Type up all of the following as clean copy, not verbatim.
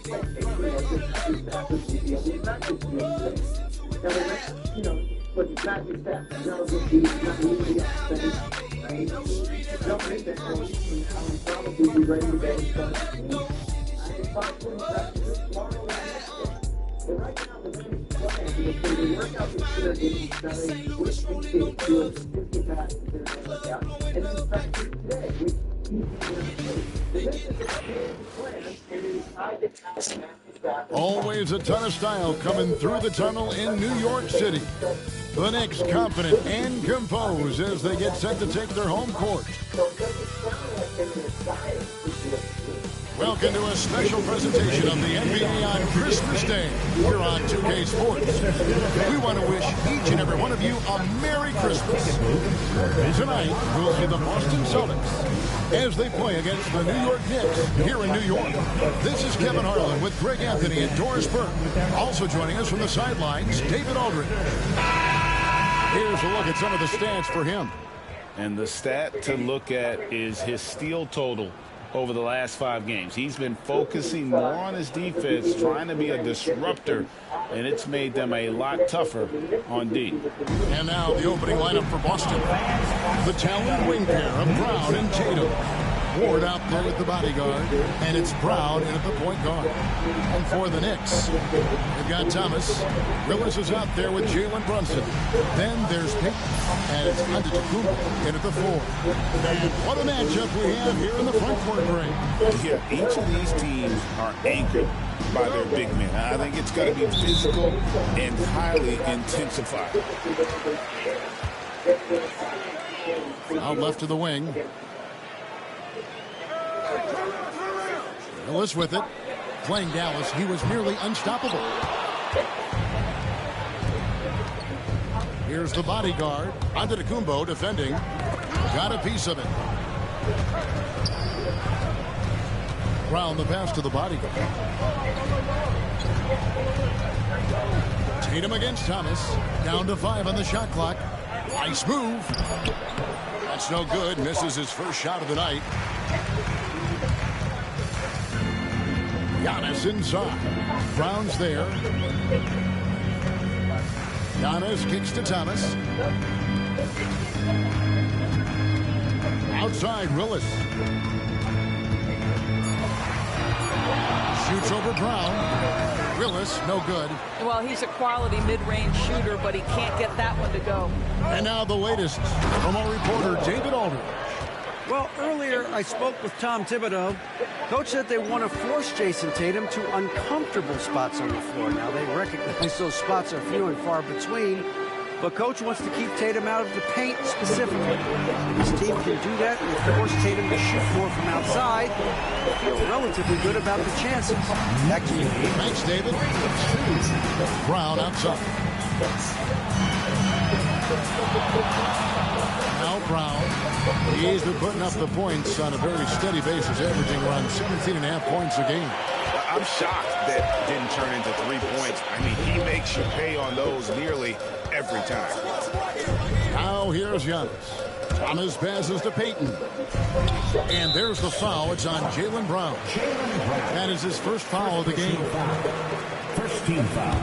But it's not just that. It's not just the jump in that point, and I would probably be ready to go. But I can possibly practice tomorrow and next day. But right now, the Knicks plan, the workout is going to be starting with 50 passes in the workout, and then practice today with always a ton of style coming through the tunnel in New York City. The Knicks confident and composed as they get set to take their home court. Welcome to a special presentation of the NBA on Christmas Day here on 2K Sports. We want to wish each and every one of you a Merry Christmas. Tonight, we'll see the Boston Celtics as they play against the New York Knicks here in New York. This is Kevin Harlan with Greg Anthony and Doris Burke. Also joining us from the sidelines, David Aldridge. Here's a look at some of the stats for him. And the stat to look at is his steal total over the last 5 games. He's been focusing more on his defense, trying to be a disruptor, and it's made them a lot tougher on D. And now the opening lineup for Boston. The talented wing pair of Brown and Tatum. Ward out there with the bodyguard, and it's Brown in at the point guard. And for the Knicks, they've got Thomas. Willis is out there with Jalen Brunson. Then there's Payton, and it's Antetokounmpo in at the 4. And what a matchup we have here in the front court ring. Yeah, each of these teams are anchored by their big men. I think it's going to be physical and highly intensified. Out left to the wing. Willis with it. Playing Dallas, he was nearly unstoppable. Here's the bodyguard. Antetokounmpo defending. Got a piece of it. Brown the pass to the bodyguard. Tatum against Thomas. Down to 5 on the shot clock. Nice move. That's no good. Misses his first shot of the night. Giannis inside. Brown's there. Giannis kicks to Thomas. Outside, Willis. Shoots over Brown. Willis, no good. Well, he's a quality mid-range shooter, but he can't get that one to go. And now the latest from our reporter, David Aldridge. Well, earlier I spoke with Tom Thibodeau. Coach said they want to force Jason Tatum to uncomfortable spots on the floor. Now, they recognize those spots are few and far between, but Coach wants to keep Tatum out of the paint specifically. His team can do that and force Tatum to shoot more from outside. They feel relatively good about the chances. Back to you. Thanks, David. Brown outside. Now Brown. He's been putting up the points on a very steady basis, averaging around 17.5 points a game. I'm shocked that didn't turn into 3 points. I mean, he makes you pay on those nearly every time. Now here's Giannis. Thomas passes to Payton. And there's the foul. It's on Jaylen Brown. That is his first foul of the game. First team foul.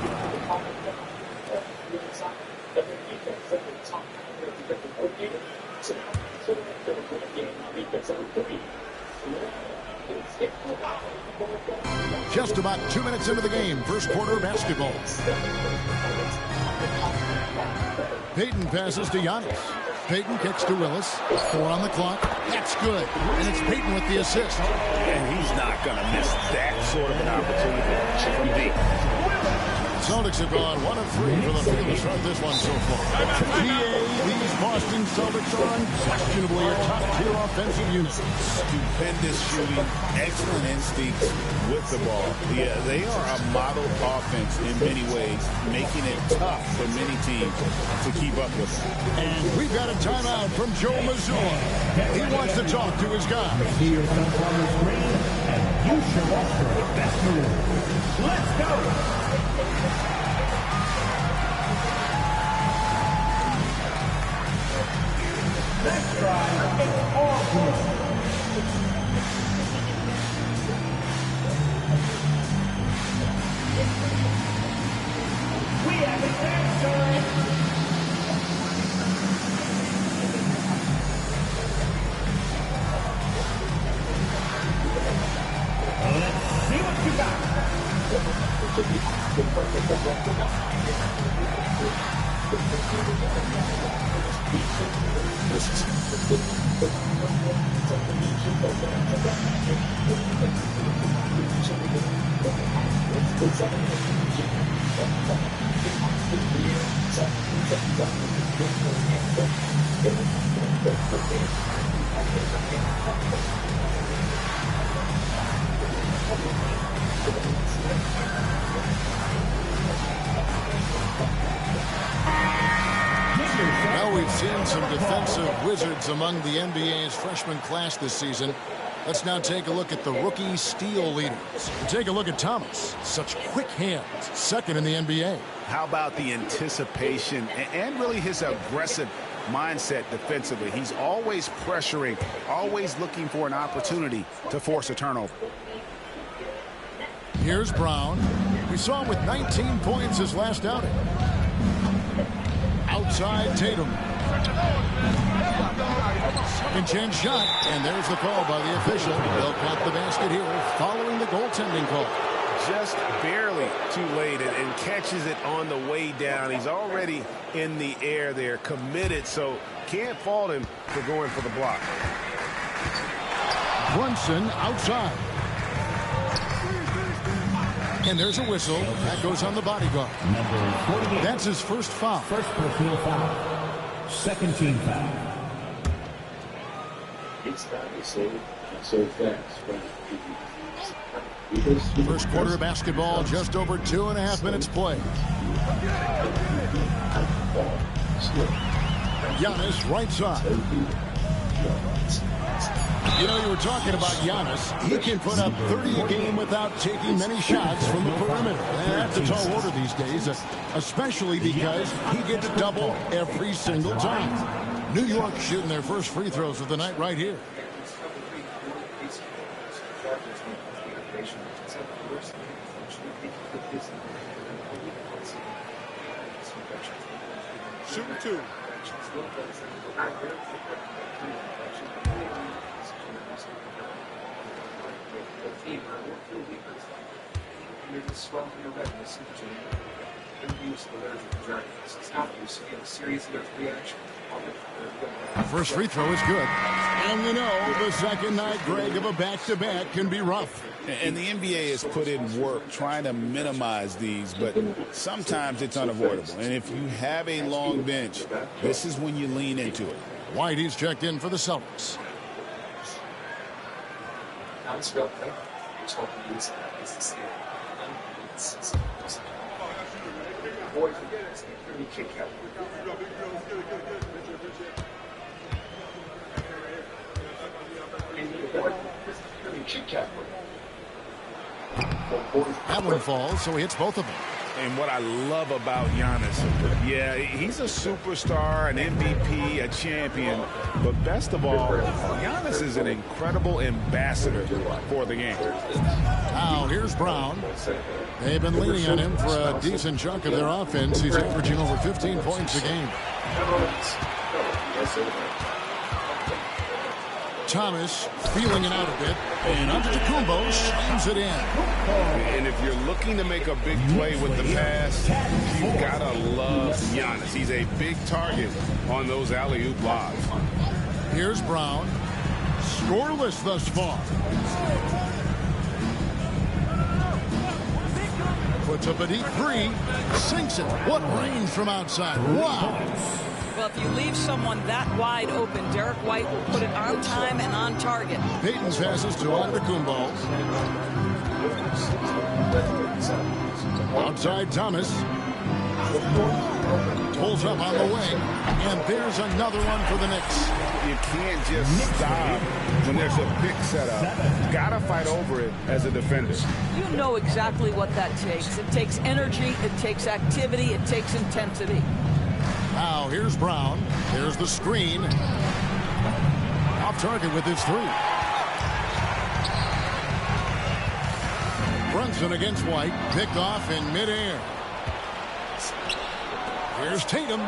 Just about 2 minutes into the game. First quarter basketball. Payton passes to Giannis. Payton kicks to Willis. 4 on the clock. That's good. And it's Payton with the assist. And he's not going to miss that sort of an opportunity from deep. Celtics have gone 1 of 3 for the field to start this one so far. These Boston Celtics are unquestionably a top-tier offensive unit. Stupendous shooting, excellent instincts with the ball. Yeah, they are a model offense in many ways, making it tough for many teams to keep up with them. And we've got a timeout from Joe Mazzulla. He wants to talk to his guys. See yourself on the screen, and you should off for the best move. Let's go! Next drive is awesome. Well, we've seen some defensive wizards among the NBA's freshman class this season. Let's now take a look at the rookie steal leaders. Take a look at Thomas. Such quick hands. Second in the NBA. How about the anticipation and really his aggressive mindset defensively? He's always pressuring, always looking for an opportunity to force a turnover. Here's Brown. We saw him with 19 points his last outing. Outside Tatum. Second chance shot, and there's the call by the official. They'll count the basket here following the goaltending call. Just barely too late and catches it on the way down. He's already in the air there, committed, so can't fault him for going for the block. Brunson outside. And there's a whistle. That goes on the bodyguard. Number 48. That's his first foul. First personal foul. Second team foul. First quarter of basketball, just over 2.5 minutes played. Giannis right side. You know, you were talking about Giannis. He can put up 30 a game without taking many shots from the perimeter. That's a tall order these days, especially because he gets double every single time. New York shooting their first free throws of the night right here. Shooting two. First free throw is good. And you know, the second night, Greg, of a back-to-back can be rough. And the NBA has put in work trying to minimize these, but sometimes it's unavoidable. And if you have a long bench, this is when you lean into it. White, he's checked in for the Celtics. That one falls, so he hits both of them. And what I love about Giannis, yeah, he's a superstar, an MVP, a champion, but best of all, Giannis is an incredible ambassador for the game. Now, here's Brown. They've been leaning on him for a decent chunk of their offense. He's averaging over 15 points a game. Thomas feeling it out a bit, and Antetokounmpo slams it in. And if you're looking to make a big play with the pass, you've got to love Giannis. He's a big target on those alley-oop lobs. Here's Brown. Scoreless thus far. Puts up a deep three. Sinks it. What range from outside. Wow. Well, if you leave someone that wide open, Derek White will put it on time and on target. Payton passes to Antetokounmpo. Outside Thomas. Pulls up on the wing. And there's another one for the Knicks. You can't just stop when there's a pick set up. Got to fight over it as a defender. You know exactly what that takes. It takes energy, it takes activity, it takes intensity. Now, here's Brown. There's the screen. Off target with his three. Brunson against White. Picked off in midair. Here's Tatum.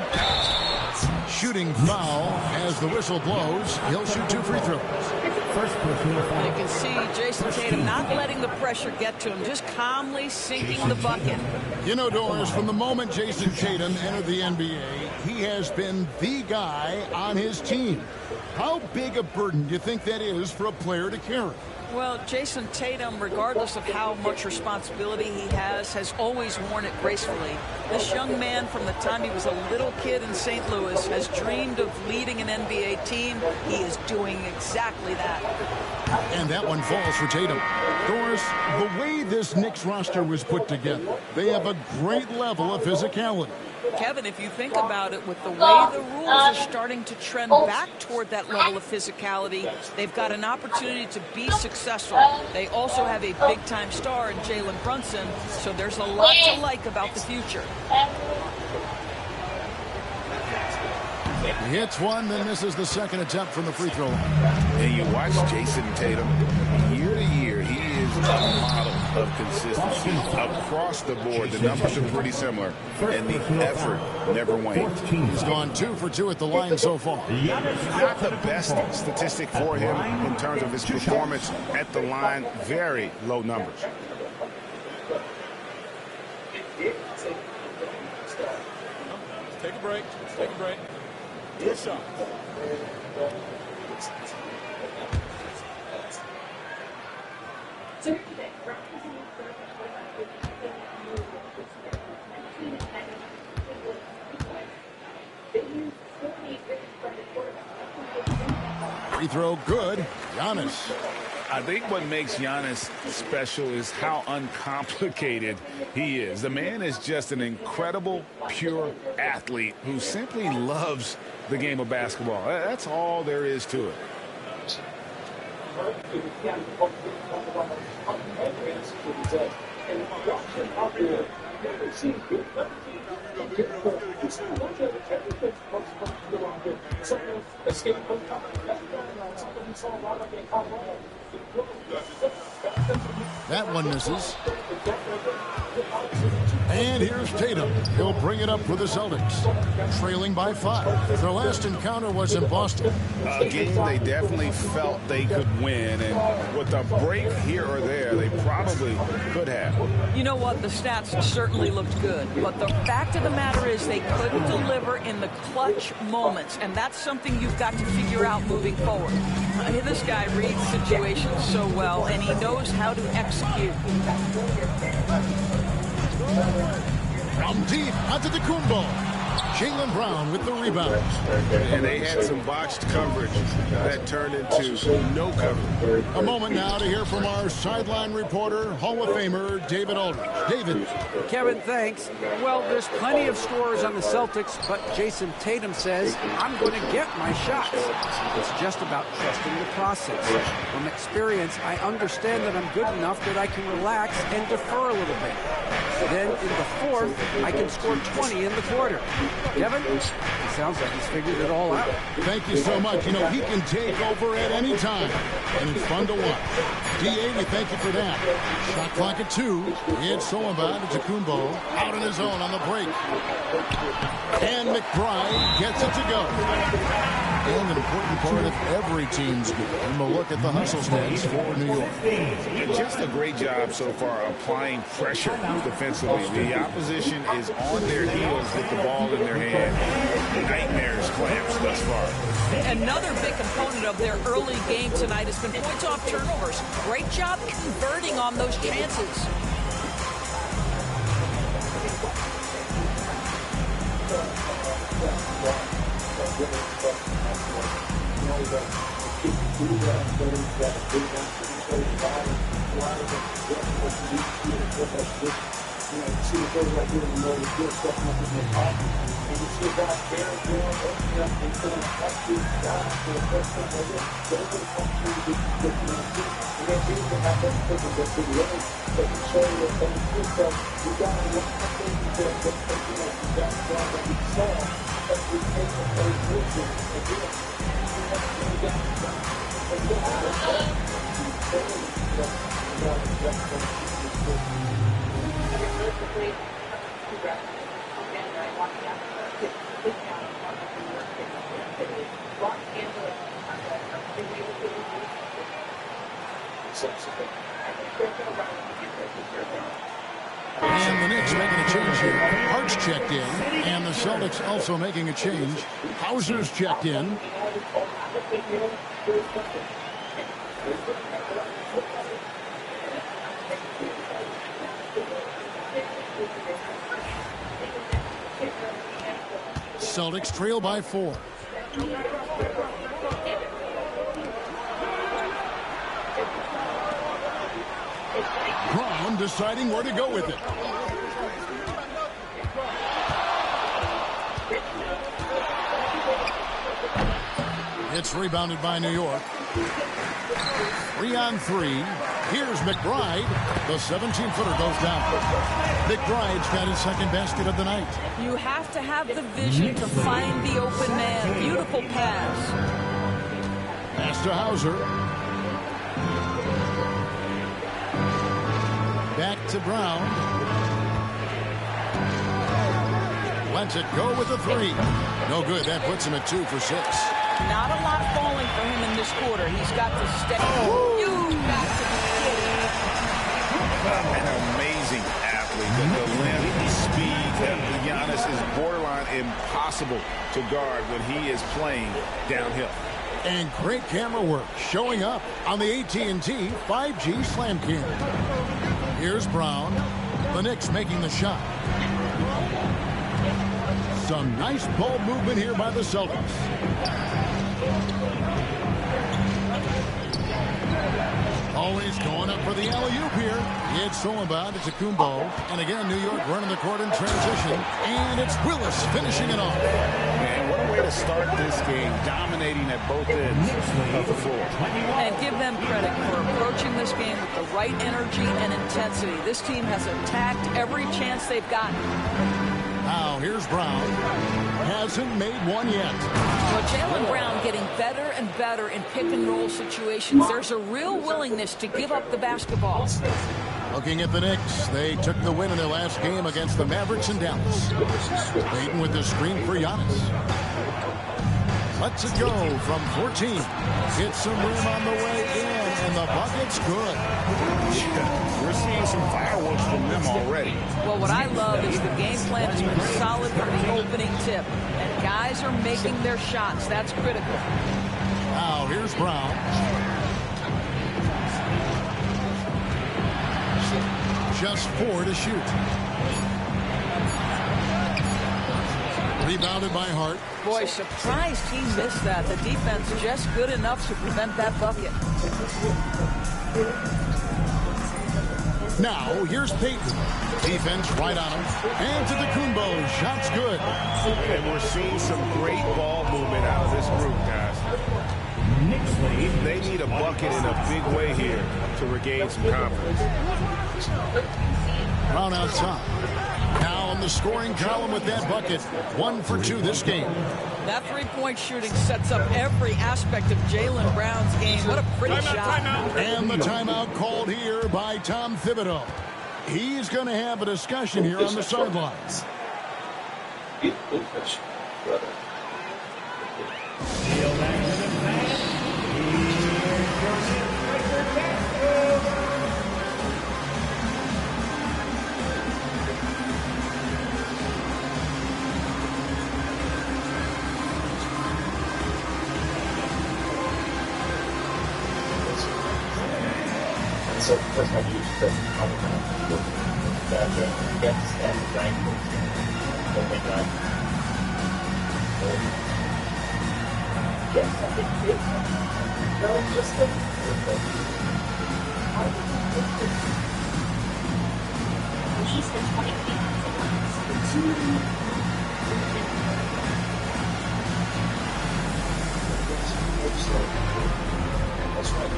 Shooting foul as the whistle blows. He'll shoot 2 free throws. First personal foul. You can see Jason Tatum not letting the pressure get to him, just calmly sinking the bucket. You know, Doris, from the moment Jason Tatum entered the NBA, he has been the guy on his team. How big a burden do you think that is for a player to carry? Well, Jason Tatum, regardless of how much responsibility he has always worn it gracefully. This young man, from the time he was a little kid in St. Louis, has dreamed of leading an NBA team. He is doing exactly that. And that one falls for Tatum. Doris, the way this Knicks roster was put together, they have a great level of physicality. Kevin, if you think about it, with the way the rules are starting to trend back toward that level of physicality, they've got an opportunity to be successful. They also have a big-time star in Jalen Brunson, so there's a lot to like about the future. He hits one, then misses the second attempt from the free throw line. And you watch Jason Tatum, year to year, he is a model of consistency. Across the board, the numbers are pretty similar, and the effort never wanes. He's gone 2 for 2 at the line so far. Not the best statistic for him in terms of his performance at the line. Very low numbers. Take a break. Take a break. 2 shots. Free throw good. Giannis. I think what makes Giannis special is how uncomplicated he is. The man is just an incredible, pure athlete who simply loves the game of basketball. That's all there is to it. That one misses. And here's Tatum. He'll bring it up for the Celtics. Trailing by 5. Their last encounter was in Boston. A game they definitely felt they could win. And with a break here or there, they probably could have. You know what? The stats certainly looked good. But the fact of the matter is they couldn't deliver in the clutch moments. And that's something you've got to figure out moving forward. This guy reads situations so well, and he knows how to execute. From deep, Antetokounmpo. Jaylen Brown with the rebound. And they had some botched coverage that turned into no coverage. A moment now to hear from our sideline reporter, Hall of Famer David Aldridge. David. Kevin, thanks. Well, there's plenty of scorers on the Celtics, but Jason Tatum says, I'm going to get my shots. It's just about trusting the process. From experience, I understand that I'm good enough that I can relax and defer a little bit. Then in the fourth, I can score 20 in the quarter. Kevin, it sounds like he's figured it all out. Thank you so much. You know, he can take over at any time, and it's fun to watch. D.A., we thank you for that. Shot clock at 2. It's Solomon Antetokounmpo out on his own on the break. And McBride gets it to go. And an important part of every team's game. And we'll look at the hustle stats for New York. Just a great job so far applying pressure defensively. The opposition is on their heels with the ball in their hand. Nightmares clamps thus far. Another big component of their early game tonight has been points off turnovers. Great job converting on those chances. the Knicks making a change here. Hart's checked in, and the Celtics also making a change. Hauser's checked in. Celtics trail by 4. Brown deciding where to go with it. It's rebounded by New York. 3 on 3. Here's McBride. The 17-footer goes down. McBride's got his second basket of the night. You have to have the vision to find the open man. Beautiful pass. Pass to Hauser. Back to Brown. Lets it go with a 3. No good. That puts him at 2 for 6. Not a lot falling for him in this quarter. He's got to stay. Oh. You've got to be kidding. An amazing athlete. The length, the speed that Giannis is borderline impossible to guard when he is playing downhill. And great camera work showing up on the AT&T 5G Slam Cam. Here's Brown. The Knicks making the shot. Some nice ball movement here by the Celtics. Always going up for the alley-oop here. It's Solomon to Kumbo. And again, New York running the court in transition. And it's Willis finishing it off. Man, what a way to start this game, dominating at both ends of the floor. And give them credit for approaching this game with the right energy and intensity. This team has attacked every chance they've gotten. Now, here's Brown. Hasn't made one yet. Well, Jaylen Brown getting better and better in pick-and-roll situations. There's a real willingness to give up the basketball. Looking at the Knicks, they took the win in their last game against the Mavericks in Dallas. Payton with the screen for Giannis. Lets it go from 14. Hits some rim on the way in, and the bucket's good. Yeah, we're seeing some fireworks from them already. Well, what I love is the game plan has been solid from the opening tip. And guys are making their shots. That's critical. Now, here's Brown. Just 4 to shoot. Rebounded by Hart. Boy, surprised he missed that. The defense just good enough to prevent that bucket. Now, here's Payton. Defense right on him. And to the Kumbo. Shot's good. And we're seeing some great ball movement out of this group, guys. They need a bucket in a big way here to regain some confidence. Brown out top. Now on the scoring column with that bucket. 1 for 2 this game. That three-point shooting sets up every aspect of Jaylen Brown's game. What a pretty shot. And the timeout called here by Tom Thibodeau. He's going to have a discussion here on the sidelines. So first time you just that against and trying to make that. Yes, I think it is. No, it's just at least 20 feet. That's right.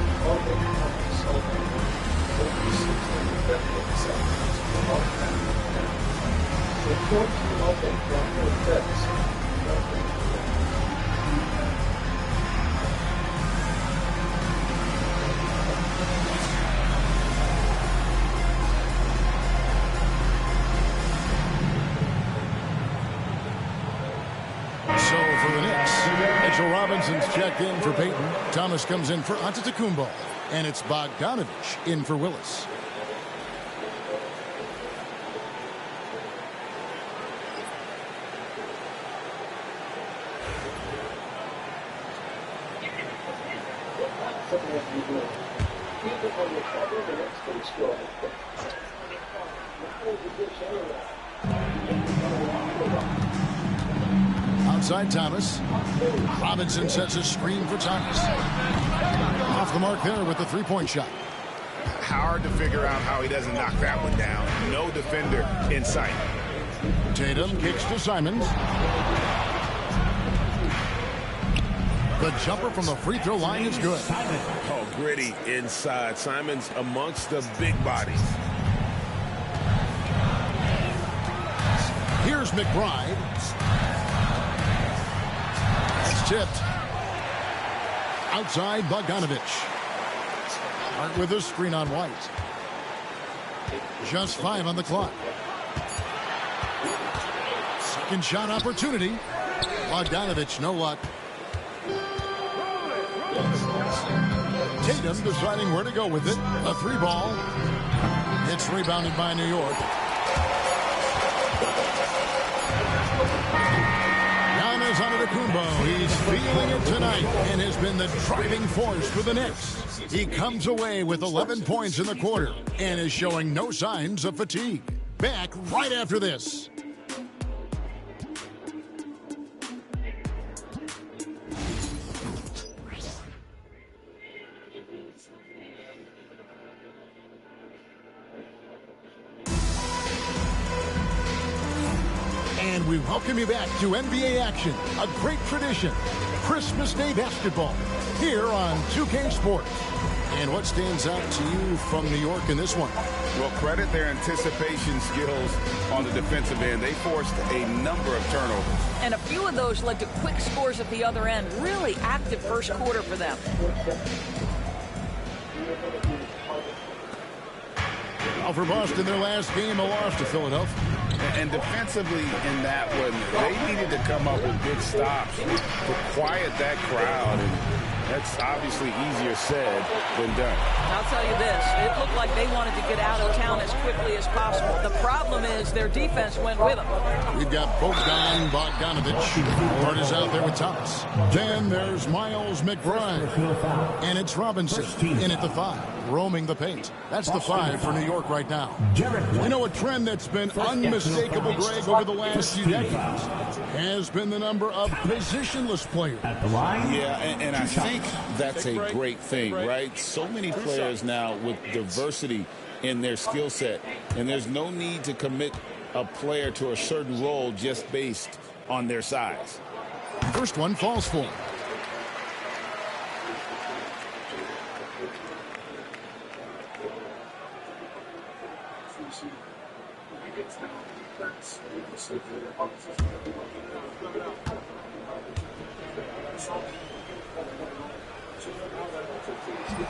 So for the Knicks, Mitchell Robinson's checked in for Payton. Thomas comes in for Antetokounmpo. And it's Bogdanovich in for Willis. Outside Thomas. Robinson sets a screen for Thomas. Off the mark there with the three-point shot. Hard to figure out how he doesn't knock that one down. No defender in sight. Tatum kicks to Simons. The jumper from the free throw line is good. Oh, gritty inside. Simons amongst the big bodies. Here's McBride. It's tipped. Outside Bogdanovich. Hart with a screen on White. Just 5 on the clock. Second shot opportunity. Bogdanovich, no luck. Tatum deciding where to go with it. A 3-ball. It's rebounded by New York. Giannis Antetokounmpo, he's feeling it tonight and has been the driving force for the Knicks. He comes away with 11 points in the quarter and is showing no signs of fatigue. Back right after this. And we welcome you back to NBA action, a great tradition. Christmas Day basketball here on 2K Sports. And what stands out to you from New York in this one? Well, credit their anticipation skills on the defensive end. They forced a number of turnovers. And a few of those led to quick scores at the other end. Really active first quarter for them. Well, for Boston, their last game, a loss to Philadelphia. And defensively in that one, they needed to come up with big stops to quiet that crowd. And that's obviously easier said than done. I'll tell you this, it looked like they wanted to get out of town as quickly as possible. The problem is their defense went with them. We've got Bogdanovich. Hart is out there with Thomas. Then there's Miles McBride. And it's Robinson in at the 5, roaming the paint. That's the 5 for New York right now. You know, a trend that's been unmistakable, Greg, over the last few decades has been the number of positionless players. Yeah, and I think that's a great thing, right? So many players now with diversity in their skill set, and there's no need to commit a player to a certain role just based on their size. First one falls for him.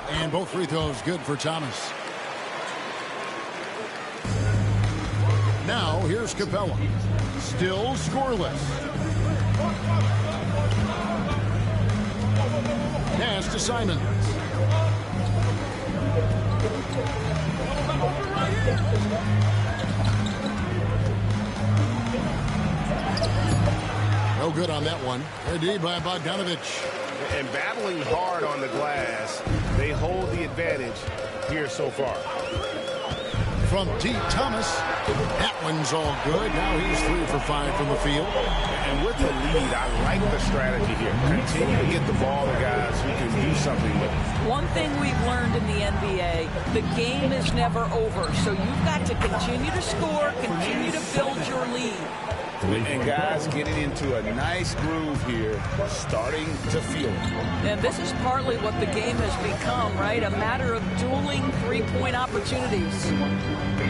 And both free throws good for Thomas. Now here's Capella. Still scoreless. Pass to Simons. No good on that one. D by Bogdanovich. And battling hard on the glass, they hold the advantage here so far. From deep, Thomas. That one's all good. Now he's 3 for 5 from the field. And with the lead, I like the strategy here. Continue to get the ball to guys who can do something with it. One thing we've learned in the NBA, the game is never over. So you've got to continue to score, continue to build your lead. And guys getting into a nice groove here, starting to feel it. And this is partly what the game has become, right? A matter of dueling three-point opportunities.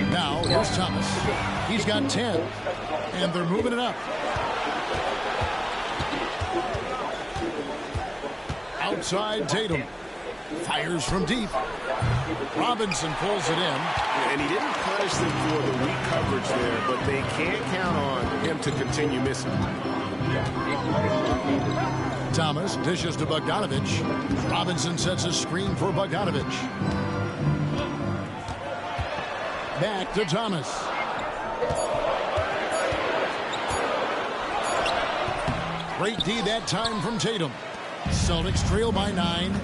Now, here's Thomas. He's got 10, and they're moving it up. Outside Tatum. Fires from deep. Robinson pulls it in. And he didn't punish them for the weak coverage there, but they can't count on him to continue missing. Thomas dishes to Bogdanovich. Robinson sets a screen for Bogdanovich. Back to Thomas. Great D that time from Tatum. Celtics trail by 9.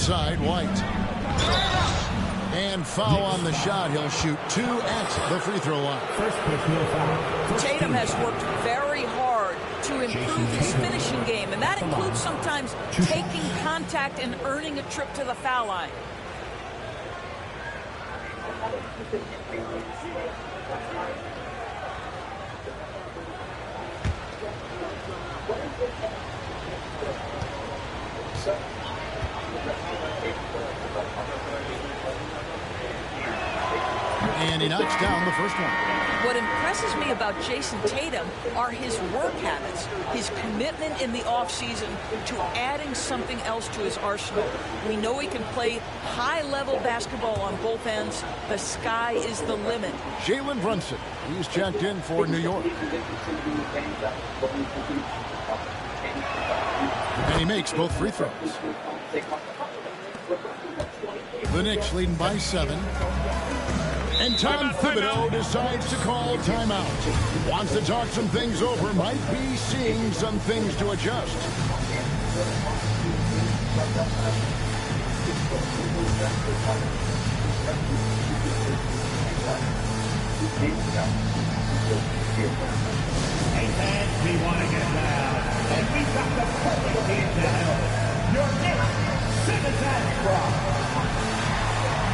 side, White. And foul on the shot. He'll shoot 2 at the free throw line. Tatum has worked very hard to improve his finishing game, and that includes sometimes taking contact and earning a trip to the foul line. And he knocks down the first one. What impresses me about Jason Tatum are his work habits, his commitment in the offseason to adding something else to his arsenal. We know he can play high-level basketball on both ends. The sky is the limit. Jalen Brunson, he's checked in for New York. And he makes both free throws. The Knicks leading by 7. And Tom Thibodeau decides to call timeout. Wants to talk some things over. Might be seeing some things to adjust. Hey fans, we want to get loud. And we've got the perfect team to help. Your Knicks Citizen Rock.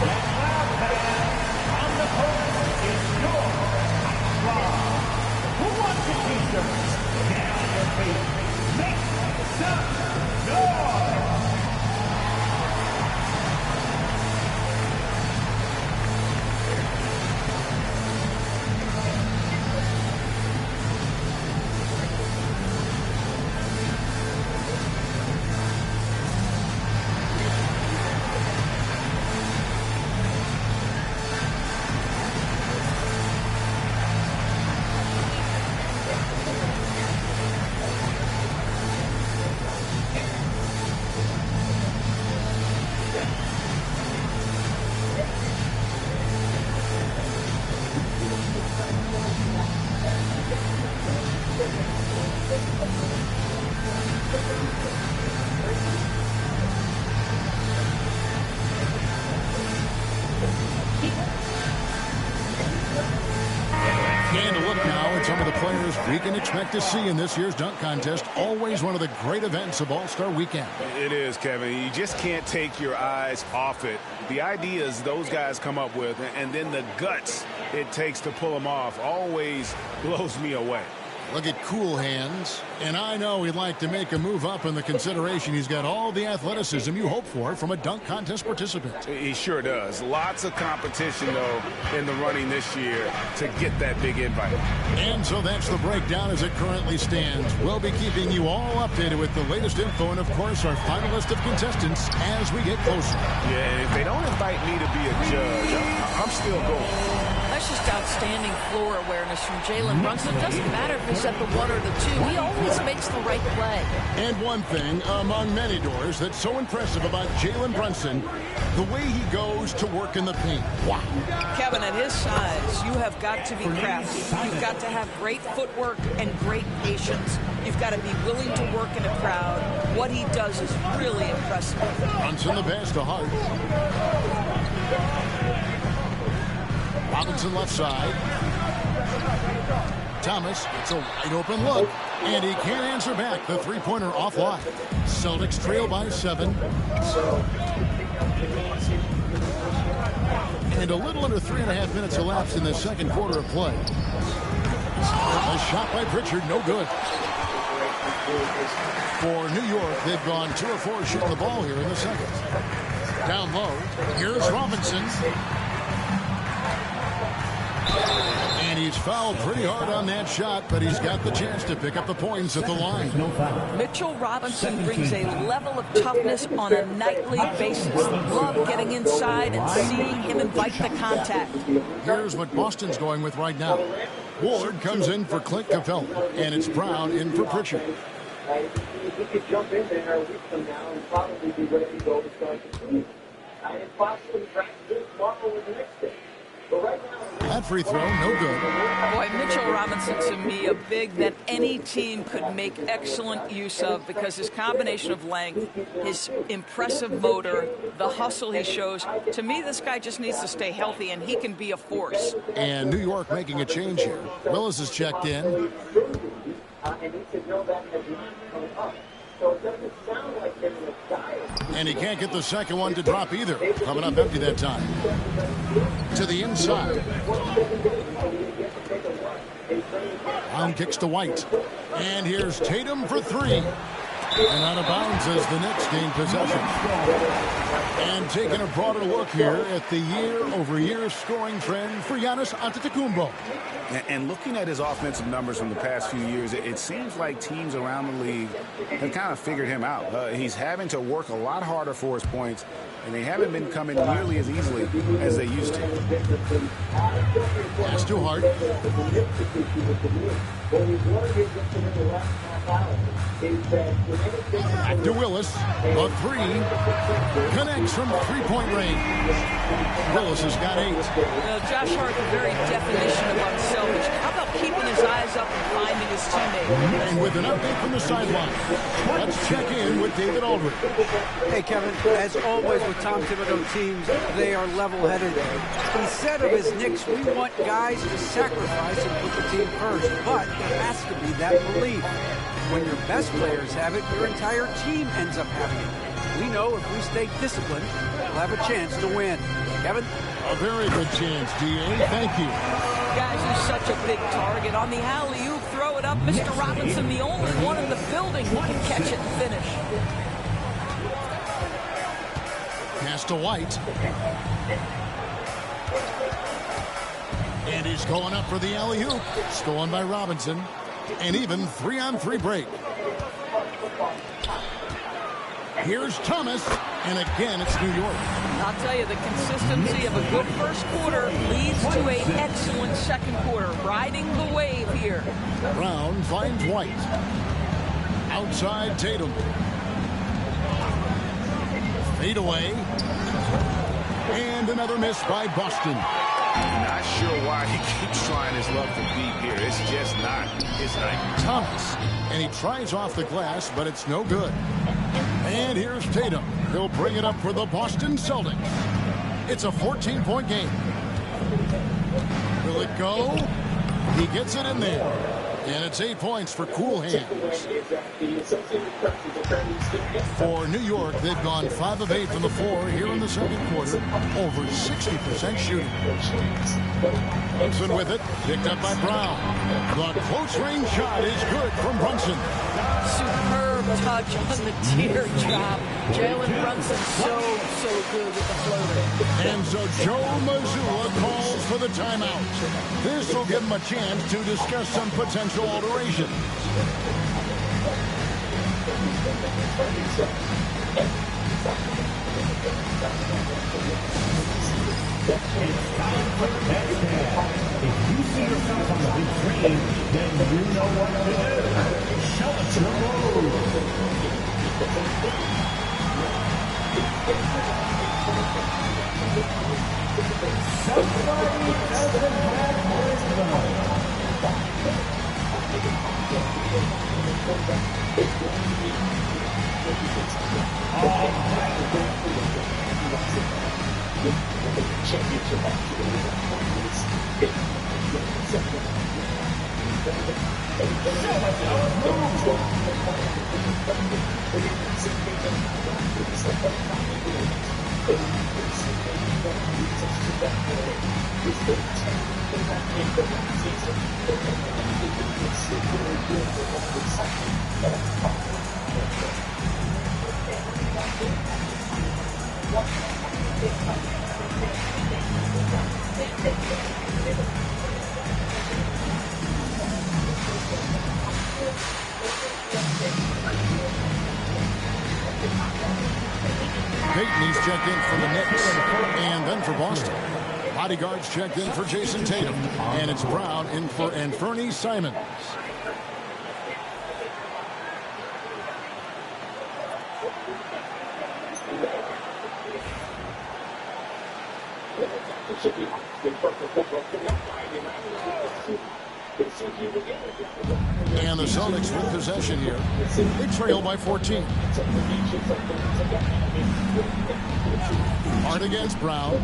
Get loud, fans. On the court is your Rock. Who wants a t-shirt? Get on your feet. Make some noise. And a look now at some of the players we can expect to see in this year's dunk contest. Always one of the great events of All-Star Weekend. It is, Kevin. You just can't take your eyes off it. The ideas those guys come up with, and then the guts it takes to pull them off, always blows me away. Look at cool hands. And I know he'd like to make a move up in the consideration. He's got all the athleticism you hope for from a dunk contest participant. He sure does. Lots of competition, though, in the running this year to get that big invite. And so that's the breakdown as it currently stands. We'll be keeping you all updated with the latest info and, of course, our final list of contestants as we get closer. Yeah, and if they don't invite me to be a judge, I'm still going. That's just outstanding floor awareness from Jalen Brunson. It doesn't matter if he's at the 1 or the 2. He always makes the right play. And one thing among many doors that's so impressive about Jalen Brunson, the way he goes to work in the paint. Wow. Kevin, at his size, you have got to be crafty. You've got to have great footwork and great patience. You've got to be willing to work in a crowd. What he does is really impressive. Brunson the pass to Hart. Robinson left side. Thomas gets a wide open look, and he can't answer back. The three-pointer offline. Celtics trail by 7. And a little under 3.5 minutes elapsed in the second quarter of play. A shot by Pritchard, no good. For New York, they've gone 2 of 4 shooting the ball here in the second. Down low, here's Robinson. And he's fouled pretty hard on that shot, but he's got the chance to pick up the points at the line. Mitchell Robinson brings a level of toughness on a nightly basis. Love getting inside and seeing him invite the contact. Here's what Boston's going with right now. Ward comes in for Clint Capella, and it's Brown in for Pritchard. He could jump in there a week from now and probably be ready to go to start the season. And possibly practice tomorrow or the next day. That free throw, no good. Boy, Mitchell Robinson, to me, a big that any team could make excellent use of because his combination of length, his impressive motor, the hustle he shows. To me, this guy just needs to stay healthy, and he can be a force. And New York making a change here. Willis is checked in. And he should know that as not coming up. So it doesn't sound like they're in a dire. And he can't get the second one to drop either. Coming up empty that time. To the inside. Brown kicks to White. And here's Tatum for three. And out of bounds as the Knicks gain possession. And taking a broader look here at the year-over-year scoring trend for Giannis Antetokounmpo. And looking at his offensive numbers from the past few years, it seems like teams around the league have kind of figured him out. He's having to work a lot harder for his points, and they haven't been coming nearly as easily as they used to. Pass to Hart. Back to Willis. A three. Connects from three-point range. Willis has got 8. Well, Josh Hart, the very definition of unselfish. How about keeping his eyes up and finding his teammate? And with an update from the sideline, let's check in with David Aldridge. Hey, Kevin, as always with Tom Thibodeau teams, they are level-headed. He said of his Knicks, we want guys to sacrifice and put the team first, but there has to be that belief. When your best players have it, your entire team ends up having it. We know if we stay disciplined, we'll have a chance to win. Kevin? A very good chance, D.A. Thank you. Guys, he's such a big target. On the alley-oop, throw it up. Mr. Robinson, the only one in the building who can catch it and finish. Pass to White. And he's going up for the alley-oop. Stolen by Robinson. And even 3-on-3 break. Here's Thomas. And again, it's New York. I'll tell you, the consistency of a good first quarter leads to an excellent second quarter. Riding the wave here. Brown finds White. Outside Tatum. Fade away. And another miss by Boston. Not sure why he keeps trying his luck to beat here. It's just not his night. Thomas. And he tries off the glass, but it's no good. And here's Tatum. He'll bring it up for the Boston Celtics. It's a 14-point game. Will it go? He gets it in there. And it's 8 points for cool hands. For New York, they've gone 5 of 8 from the floor here in the second quarter. Over 60% shooting. Brunson with it. Picked up by Brown. The close range shot is good from Brunson. Superb touch on the teardrop. Jalen Brunson so good with the floater. And so Joe Mazzulla calls for the timeout. This will give him a chance to discuss some potential alterations. It's time for the next half. If you see yourself on the big screen, then you know what to do. Show it to the road. Somebody doesn't have wisdom. All Peyton's checked in for the Knicks and then for Boston. Bodyguards checked in for Jason Tatum. And it's Brown in for Anthony Simons. And the Celtics with possession here. They trail by 14. Hard against Brown.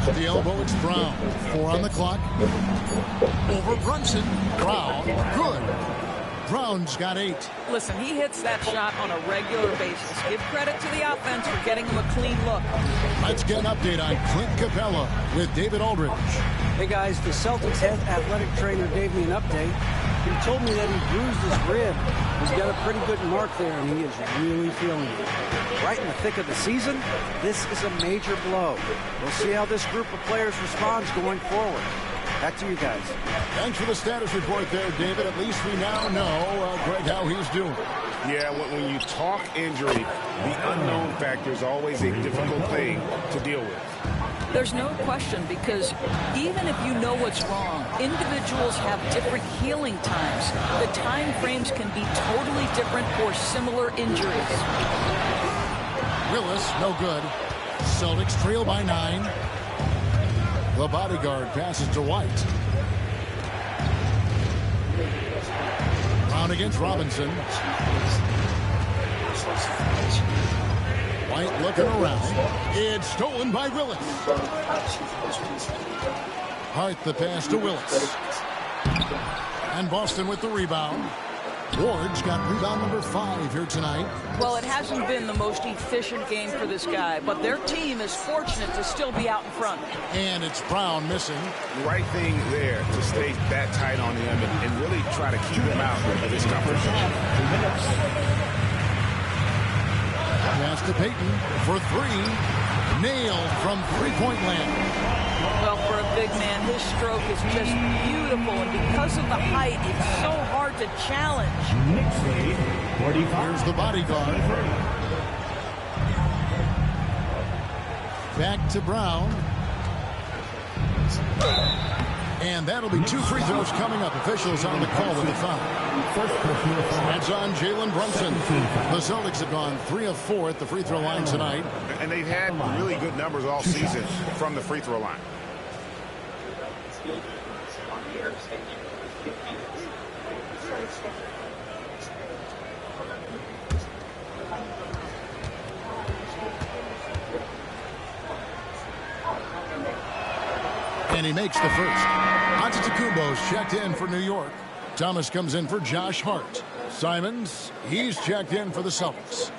At the elbow, it's Brown. 4 on the clock. Over Brunson. Brown, good. Brown's got 8. Listen, he hits that shot on a regular basis. Give credit to the offense for getting him a clean look. Let's get an update on Clint Capella with David Aldridge. Hey guys, the Celtics head athletic trainer gave me an update. He told me that he bruised his rib. He's got a pretty good mark there, and he is really feeling it. Right in the thick of the season, this is a major blow. We'll see how this group of players responds going forward. Back to you guys. Thanks for the status report there, David. At least we now know, Greg, how he's doing. Yeah, when you talk injury, the unknown factor is always a difficult thing to deal with. There's no question, because even if you know what's wrong, individuals have different healing times. The time frames can be totally different for similar injuries. Willis, no good. Celtics trail by 9. The bodyguard passes to White. Brown against Robinson. White looking around. It's stolen by Willis. Hart the pass to Willis. And Boston with the rebound. Ward's got rebound number 5 here tonight. Well, it hasn't been the most efficient game for this guy, but their team is fortunate to still be out in front. And it's Brown missing. The right thing there to stay that tight on him and really try to keep him out of his comfort zone. Pass to Payton for 3. Nailed from three-point land. Well, for a big man, his stroke is just beautiful, and because of the height, it's so hard to challenge. Here's the bodyguard. Back to Brown. And that'll be 2 free throws coming up. Officials on the call with the foul. That's on Jalen Brunson. The Celtics have gone 3 of 4 at the free throw line tonight. And they've had really good numbers all season from the free throw line. And he makes the first. Antetokounmpo's checked in for New York. Thomas comes in for Josh Hart. Simons, he's checked in for the Celtics.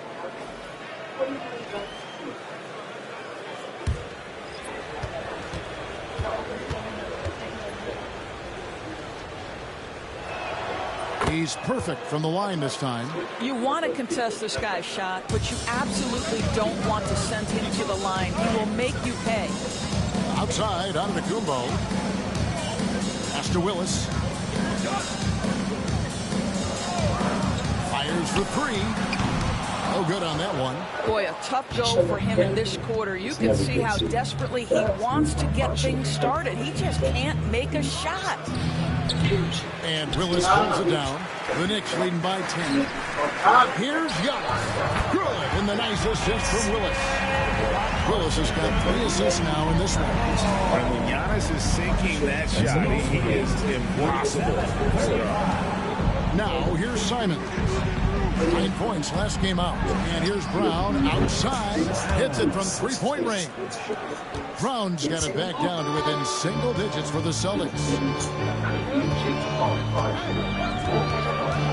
He's perfect from the line this time. You want to contest this guy's shot, but you absolutely don't want to send him to the line. He will make you pay. Outside, Antetokounmpo. Pass to Willis. Fires for 3. No good on that one. Boy, a tough go for him in this quarter. You can see how desperately he wants to get things started. He just can't make a shot. And Willis pulls it down. The Knicks leading by 10. Here's Giannis. Good. And the nice assist from Willis. Willis has got 3 assists now in this one. And when Giannis is sinking that shot, he is impossible. Now, here's Simon. 9 points last game out. And here's Brown outside. Hits it from three-point range. Brown's got it back down to within single digits for the Celtics.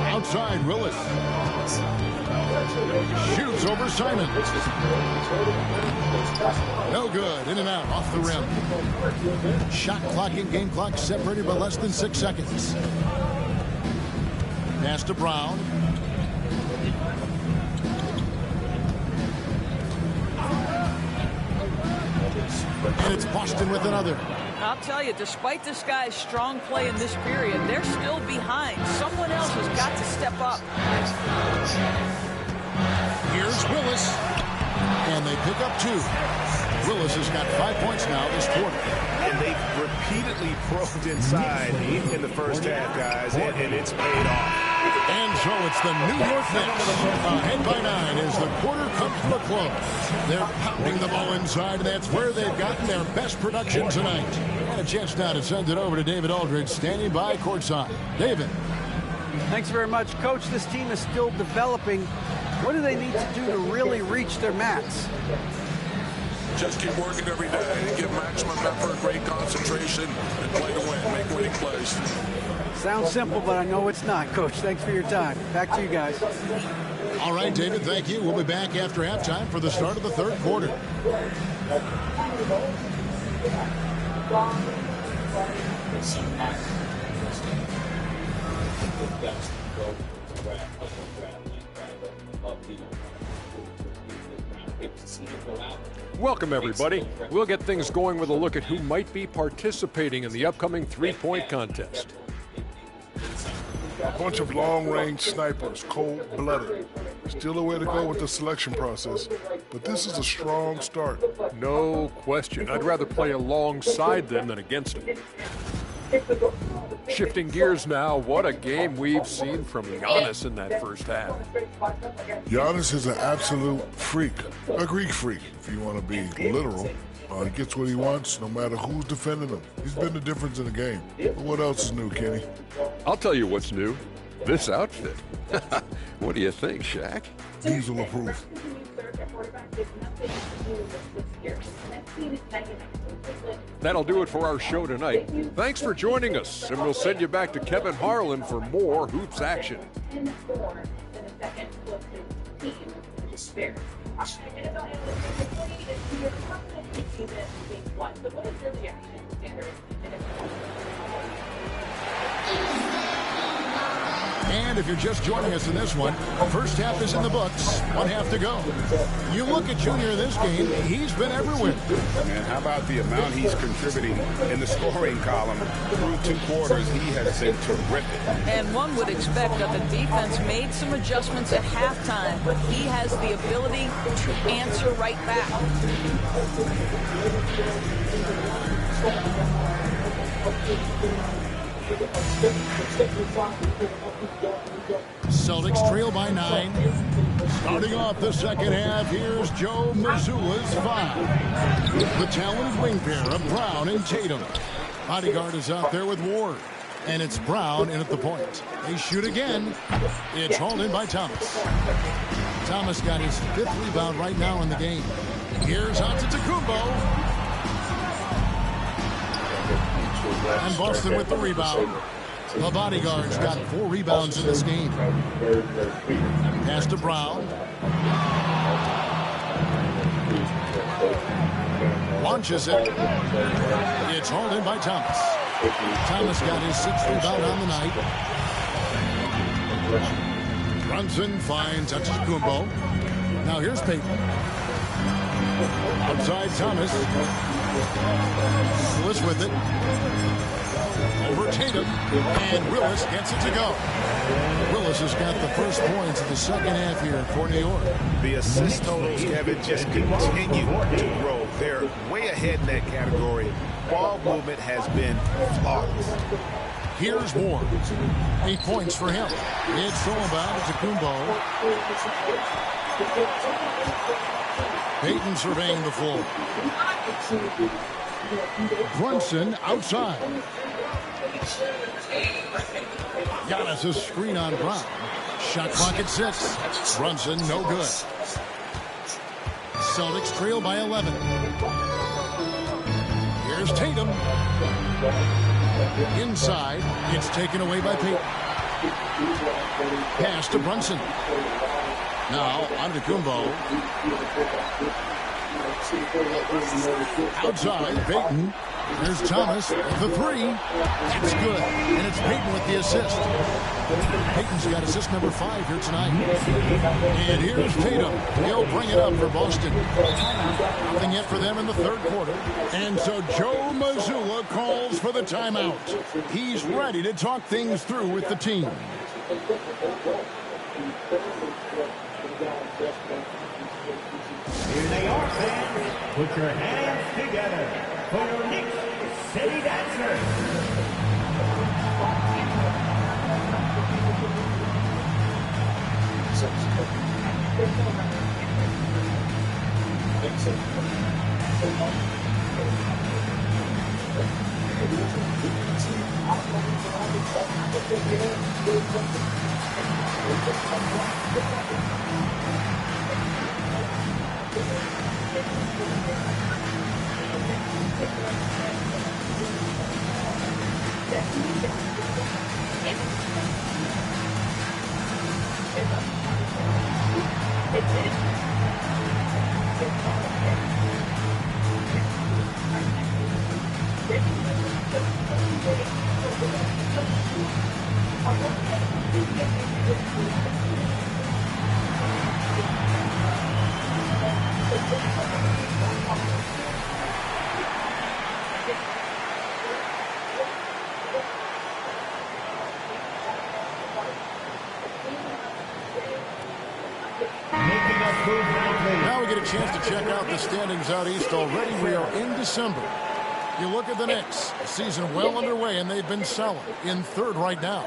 Outside, Willis. Shoots over Simon. No good. In and out. Off the rim. Shot clock and game clock separated by less than 6 seconds. Pass to Brown. And it's Boston with another. I'll tell you, despite this guy's strong play in this period, they're still behind. Someone else has got to step up. Here's Willis. And they pick up 2. Willis has got 5 points now this quarter. And they've repeatedly probed inside in the first half, guys, and it's paid off. And so it's the New York Knicks. Ahead by 9 as the quarter comes the close. They're pounding the ball inside, and that's where they've gotten their best production tonight. And a chance now to send it over to David Aldridge, standing by courtside. David. Thanks very much, Coach. This team is still developing. What do they need to do to really reach their max? Just keep working every day. Give maximum effort, great concentration, and play to win. Make winning plays. Sounds simple, but I know it's not, Coach. Thanks for your time. Back to you guys. All right, David, thank you. We'll be back after halftime for the start of the third quarter. Welcome, everybody. We'll get things going with a look at who might be participating in the upcoming three-point contest. A bunch of long-range snipers, cold-blooded. Still a way to go with the selection process, but this is a strong start. No question. I'd rather play alongside them than against them. Shifting gears now, what a game we've seen from Giannis in that first half. Giannis is an absolute freak, a Greek freak, if you want to be literal. He gets what he wants, no matter who's defending him. He's been the difference in the game. But what else is new, Kenny? I'll tell you what's new. This outfit. What do you think, Shaq? Diesel approved. That'll do it for our show tonight. Thanks for joining us, and we'll send you back to Kevin Harlan for more Hoops action. And if you're just joining us in this one, first half is in the books, one half to go. You look at Junior in this game, he's been everywhere. Man, how about the amount he's contributing in the scoring column? Through two quarters, he has been terrific. And one would expect that the defense made some adjustments at halftime, but he has the ability to answer right back. Celtics trail by 9. Starting off the second half, here's Joe Mazzulla's 5. The talented wing pair of Brown and Tatum. Bodyguard is out there with Ward. And it's Brown in at the point. They shoot again. It's hauled in by Thomas. Thomas got his 5th rebound right now in the game. Here's Antetokounmpo. And Boston with the rebound. The Bodyguard's got 4 rebounds in this game. Pass to Brown. Launches it. It's hauled in by Thomas. Thomas got his 6th rebound on the night. Brunson finds Antetokounmpo. Now here's Payton. Outside Thomas. Willis with it. Over Tatum. And Willis gets it to go. Willis has got the first points of the second half here for New York. The assist totals, Kevin, just continue to grow. They're way ahead in that category. Ball movement has been flawless. Here's Ward. 8 points for him. It's thrown by Antetokounmpo. Payton surveying the floor. Brunson outside. Giannis' screen on Brown. Shot clock at 6. Brunson no good. Celtics trail by 11. Here's Tatum. Inside. It's taken away by Payton. Pass to Brunson. Now, Antetokounmpo. Outside, Payton. There's Thomas with the 3. That's good. And it's Payton with the assist. Payton's got assist number 5 here tonight. And here's Tatum. He'll bring it up for Boston. Nothing yet for them in the third quarter. And so Joe Mazzulla calls for the timeout. He's ready to talk things through with the team. Here they are, fans. Put your hands together for your Knicks City Dancers. Now we get a chance to check out the standings out east. Already we are in December. You look at the Knicks, the season well underway, and they've been solid in third right now.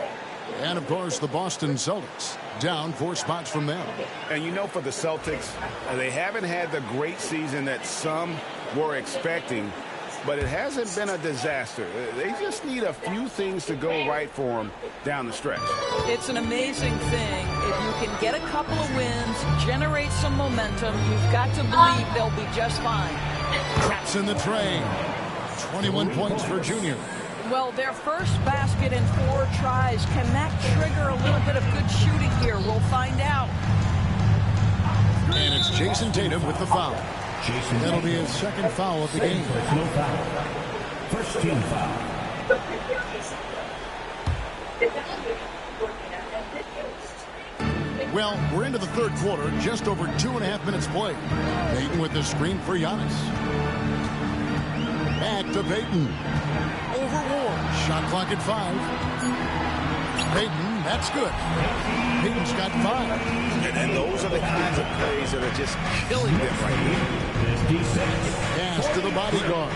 And, of course, the Boston Celtics down 4 spots from them. And you know, for the Celtics, they haven't had the great season that some were expecting, but it hasn't been a disaster. They just need a few things to go right for them down the stretch. It's an amazing thing. If you can get a couple of wins, generate some momentum, you've got to believe they'll be just fine. Traps in the train. 21 points for Junior. Well, their first basket in 4 tries. Can that trigger a little bit of good shooting here? We'll find out. And it's Jason Tatum with the foul. That'll be his second foul of the game. Personal foul. First team foul. Well, we're into the third quarter, just over 2.5 minutes played. Payton with the screen for Giannis. Back to Payton. Over Ward. Shot clock at 5. Payton, that's good. Payton's got 5. And those are the kinds of plays that are just killing them right here. Pass to the bodyguard.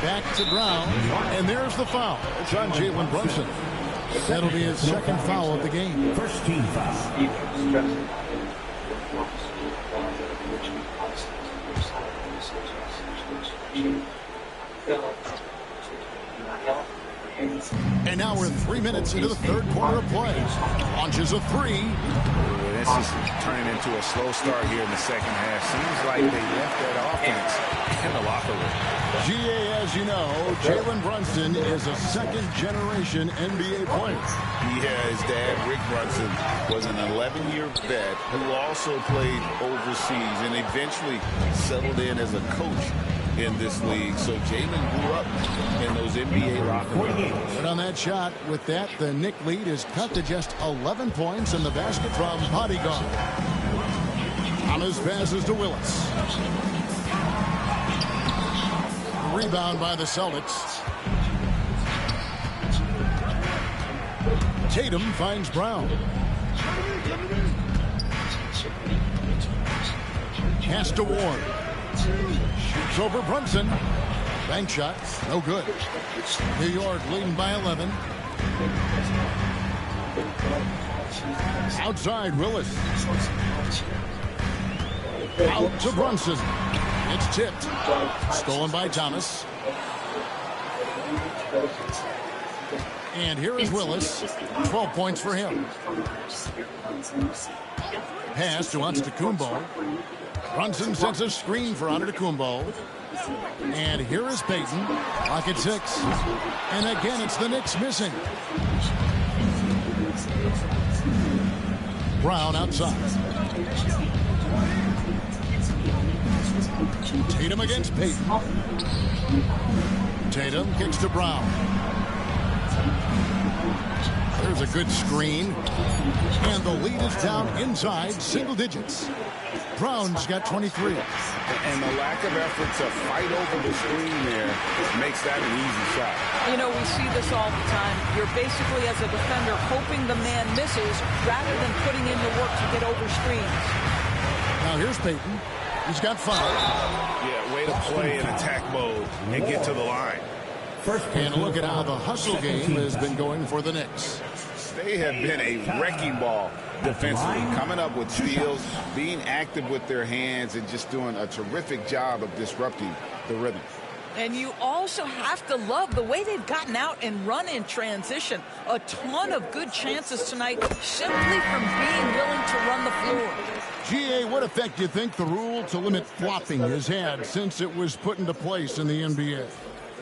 Back to Brown. And there's the foul. It's on Jalen Brunson. That'll be his second foul of the game. First team foul. And now we're 3 minutes into the third quarter of play. Launches a 3. This is turning into a slow start here in the second half. Seems like they left that offense in the locker room. GA, as you know, Jalen Brunson is a second-generation NBA player. Yeah, his dad, Rick Brunson, was an 11-year vet who also played overseas and eventually settled in as a coach in this league. So Jalen grew up in those NBA locker rooms. But on that shot, with that, the Knick lead is cut to just 11 points in the basket from Bodyguard. Thomas passes to Willis. Rebound by the Celtics. Tatum finds Brown. Pass to Ward. Shoots over Brunson. Bank shot, no good. New York leading by 11. Outside Willis. Out to Brunson. It's tipped. Stolen by Thomas. And here is Willis. 12 points for him. Pass to Antetokounmpo. Brunson sets a screen for Antetokounmpo. And here is Payton. Clock at 6. And again, it's the Knicks missing. Brown outside. Tatum against Payton. Tatum kicks to Brown. There's a good screen. And the lead is down inside single digits. Brown's got 23. And the lack of effort to fight over the screen there makes that an easy shot. You know, we see this all the time. You're basically, as a defender, hoping the man misses rather than putting in the work to get over screens. Now here's Payton. He's got 5. Yeah, way to play in attack mode and get to the line. And look at how the hustle game has been going for the Knicks. They have been a wrecking ball defensively, coming up with steals, being active with their hands, and just doing a terrific job of disrupting the rhythm. And you also have to love the way they've gotten out and run in transition. A ton of good chances tonight simply from being willing to run the floor. GA, what effect do you think the rule to limit flopping has had since it was put into place in the NBA?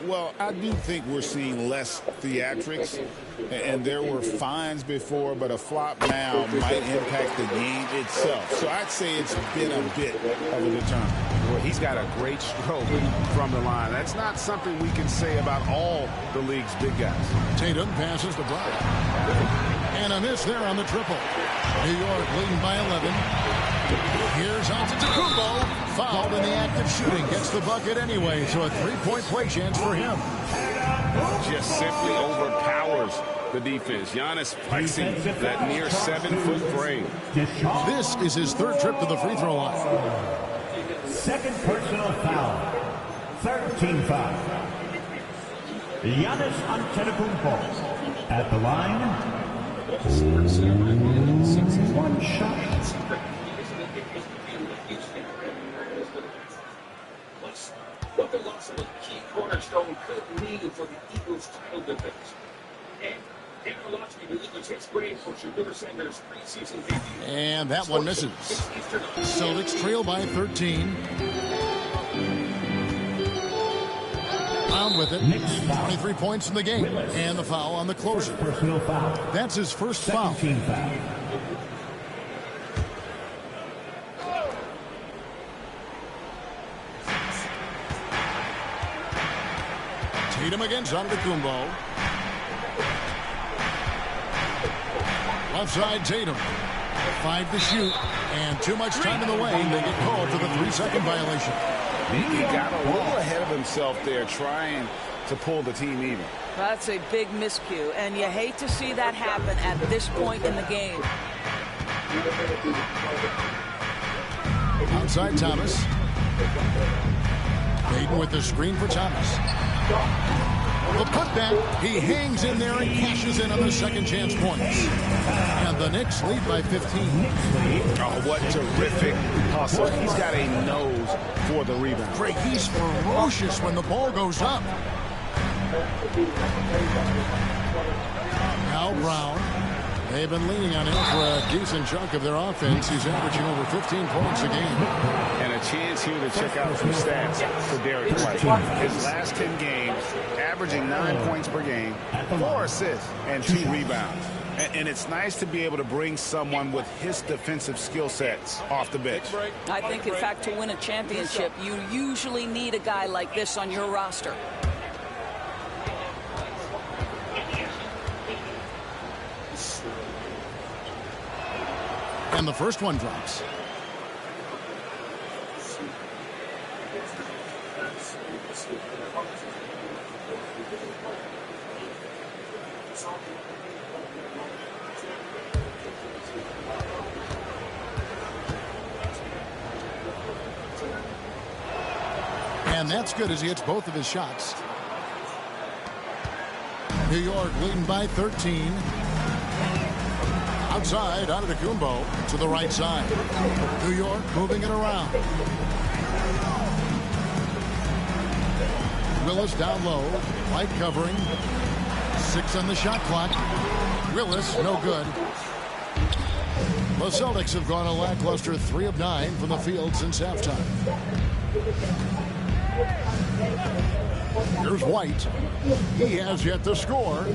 Well, I do think we're seeing less theatrics, and there were fines before, but a flop now might impact the game itself. So I'd say it's been a bit of a deterrent. Well, he's got a great stroke from the line. That's not something we can say about all the league's big guys. Tatum passes to Bryant. And a miss there on the triple. New York leading by 11. Here's Antetokounmpo. Fouled in the act of shooting. Gets the bucket anyway, so a three-point play chance for him. Just simply overpowers the defense. Giannis flexing that near 7-foot frame. This is his third trip to the free throw line. Second personal foul. 13 foul. Giannis Antetokounmpo at the line. One shot. But the loss of a key cornerstone could mean for the Eagles' title defense. And And that one misses. Celtics trail by 13. Brown with it. 23 points in the game. And the foul on the closer. Personal foul. That's his first foul. Tatum against Antetokounmpo. Left side Tatum. 5 to shoot. And too much time in the lane. They get called for the 3-second violation. He got a little ahead of himself there trying to pull the team even. That's a big miscue, and you hate to see that happen at this point in the game. Outside Thomas. Hayden with the screen for Thomas. The putback, he hangs in there and cashes in on the second chance points. And the Knicks lead by 15. Oh, what terrific hustle. He's got a nose for the rebound. Greg, he's ferocious when the ball goes up. Now Brown. They've been leaning on him for a decent chunk of their offense. He's averaging over 15 points a game. And a chance here to check out some stats for Derek White. His last 10 games, averaging 9 points per game, 4 assists, and 2 rebounds. And it's nice to be able to bring someone with his defensive skill sets off the bench. I think, in fact, to win a championship, you usually need a guy like this on your roster. And the first one drops. And that's good as he hits both of his shots. New York leading by 13. Outside, Antetokounmpo to the right side. New York moving it around. Willis down low. Light covering. 6 on the shot clock. Willis, no good. The Celtics have gone a lackluster 3 of 9 from the field since halftime. Here's White. He has yet to score.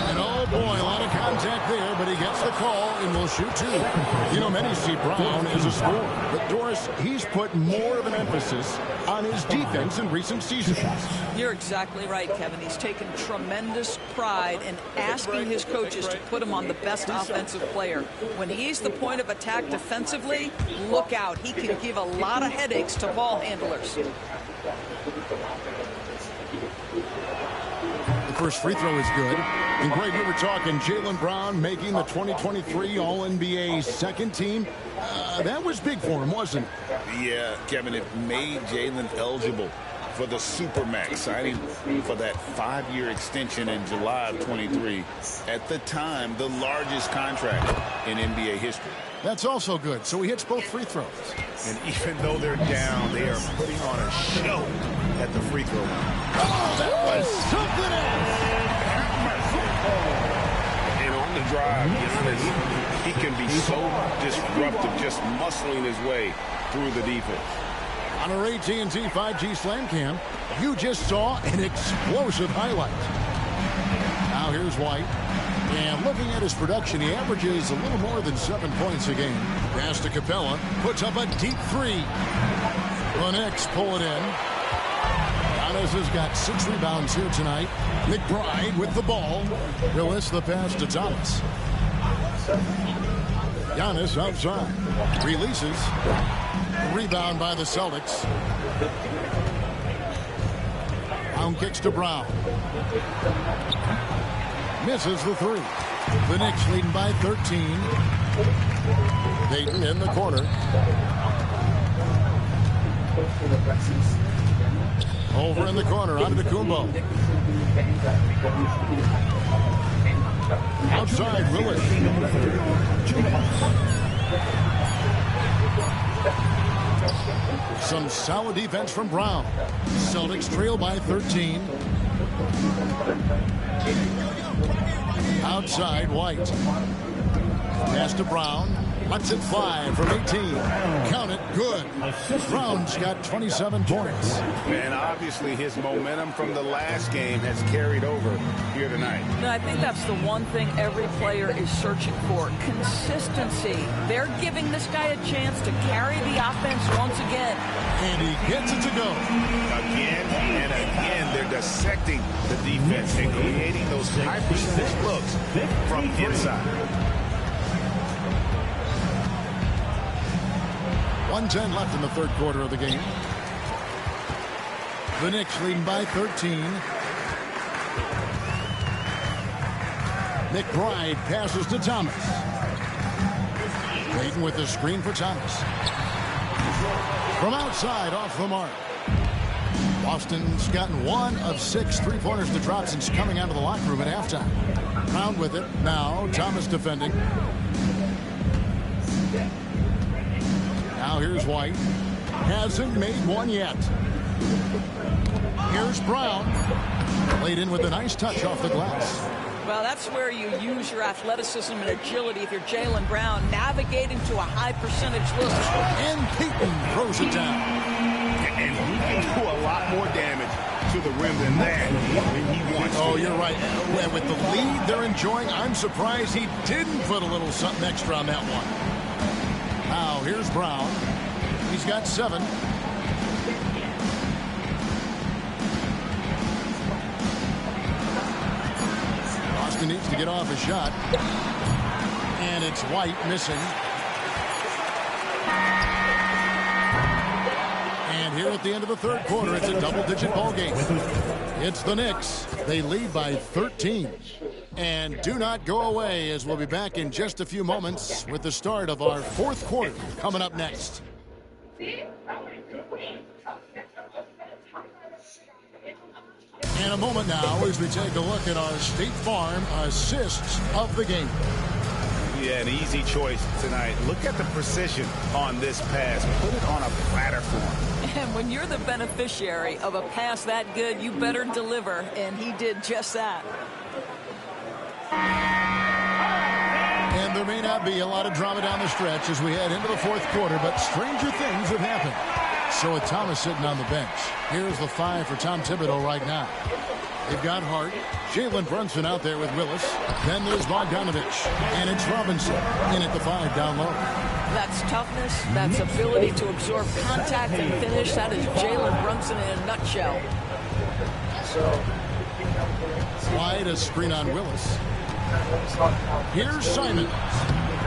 And oh boy, a lot of contact there, but he gets the call and will shoot 2. You know, many see Brown as a scorer, but Doris, he's put more of an emphasis on his defense in recent seasons. You're exactly right, Kevin. He's taken tremendous pride in asking his coaches to put him on the best offensive player. When he's the point of attack defensively, look out. He can give a lot of headaches to ball handlers. The first free throw is good. And Greg, you were talking Jaylen Brown making the 2023 All-NBA second team. That was big for him, wasn't it? Yeah, Kevin, it made Jaylen eligible for the Supermax, signing for that 5-year extension in July of 23. At the time, the largest contract in NBA history. That's also good. So he hits both free throws. And even though they're down, they are putting on a show at the free throw line. Oh, that was something else. And on the drive, Giannis, he can be so disruptive, just muscling his way through the defense. On our AT&T 5G Slam Cam, you just saw an explosive highlight. Now here's White. And looking at his production, he averages a little more than 7 points a game. Pass to Capella, puts up a deep three. The Knicks pull it in. Giannis has got 6 rebounds here tonight. McBride with the ball. Willis the pass to Thomas. Giannis outside. Releases. Rebound by the Celtics. Brown kicks to Brown. Misses the three. The Knicks leading by 13. Dayton in the corner. Over in the corner, onto the Kumbo. Outside, Willis. Some solid defense from Brown. Celtics trail by 13. Outside, White. Pass to Brown. Lets it fly from 18. Count it, good. Brown's got 27 points. And obviously his momentum from the last game has carried over here tonight. No, I think that's the one thing every player is searching for. Consistency. They're giving this guy a chance to carry the offense once again. And he gets it to go. Again and again, they're dissecting the defense and creating those high percentage looks from inside. 1:10 left in the third quarter of the game. The Knicks leading by 13. McBride passes to Thomas. Dayton with the screen for Thomas. From outside, off the mark. Boston's gotten 1 of 6 3-pointers to drop since coming out of the locker room at halftime. Brown with it. Now Thomas defending. Now here's White. Hasn't made one yet. Here's Brown. Laid in with a nice touch off the glass. Well, that's where you use your athleticism and agility if you're Jaylen Brown, navigating to a high percentage look. And Peyton throws it down. And he can do a lot more damage to the rim than that when he wants to. Oh, you're right. With the lead they're enjoying, I'm surprised he didn't put a little something extra on that one. Now, here's Brown. He's got 7. Boston needs to get off a shot. And it's White missing. And here at the end of the third quarter, it's a double-digit ball game. It's the Knicks. They lead by 13. And do not go away, as we'll be back in just a few moments with the start of our fourth quarter coming up next. In a moment now as we take a look at our State Farm assists of the game. Yeah, an easy choice tonight. Look at the precision on this pass. Put it on a platter form. And when you're the beneficiary of a pass that good, you better deliver. And he did just that. And there may not be a lot of drama down the stretch as we head into the fourth quarter, but stranger things have happened. So with Thomas sitting on the bench, here's the 5 for Tom Thibodeau right now. They've got Hart, Jalen Brunson out there with Willis. Then there's Bogdanovich, and it's Robinson in at the 5 down low. That's toughness. That's ability to absorb contact and finish. That is Jalen Brunson in a nutshell. Wide a screen on Willis. Here's Simons.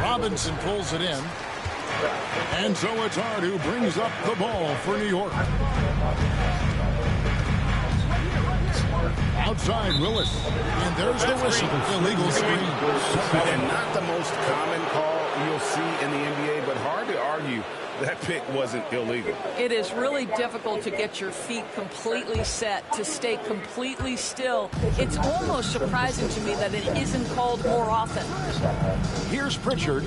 Robinson pulls it in. And so it's Hart who brings up the ball for New York. Outside Willis. And there's the whistle. Illegal screen. And not the most common call you'll see in the NBA, but hard to argue that pick wasn't illegal. It is really difficult to get your feet completely set, to stay completely still. It's almost surprising to me that it isn't called more often. Here's Pritchard.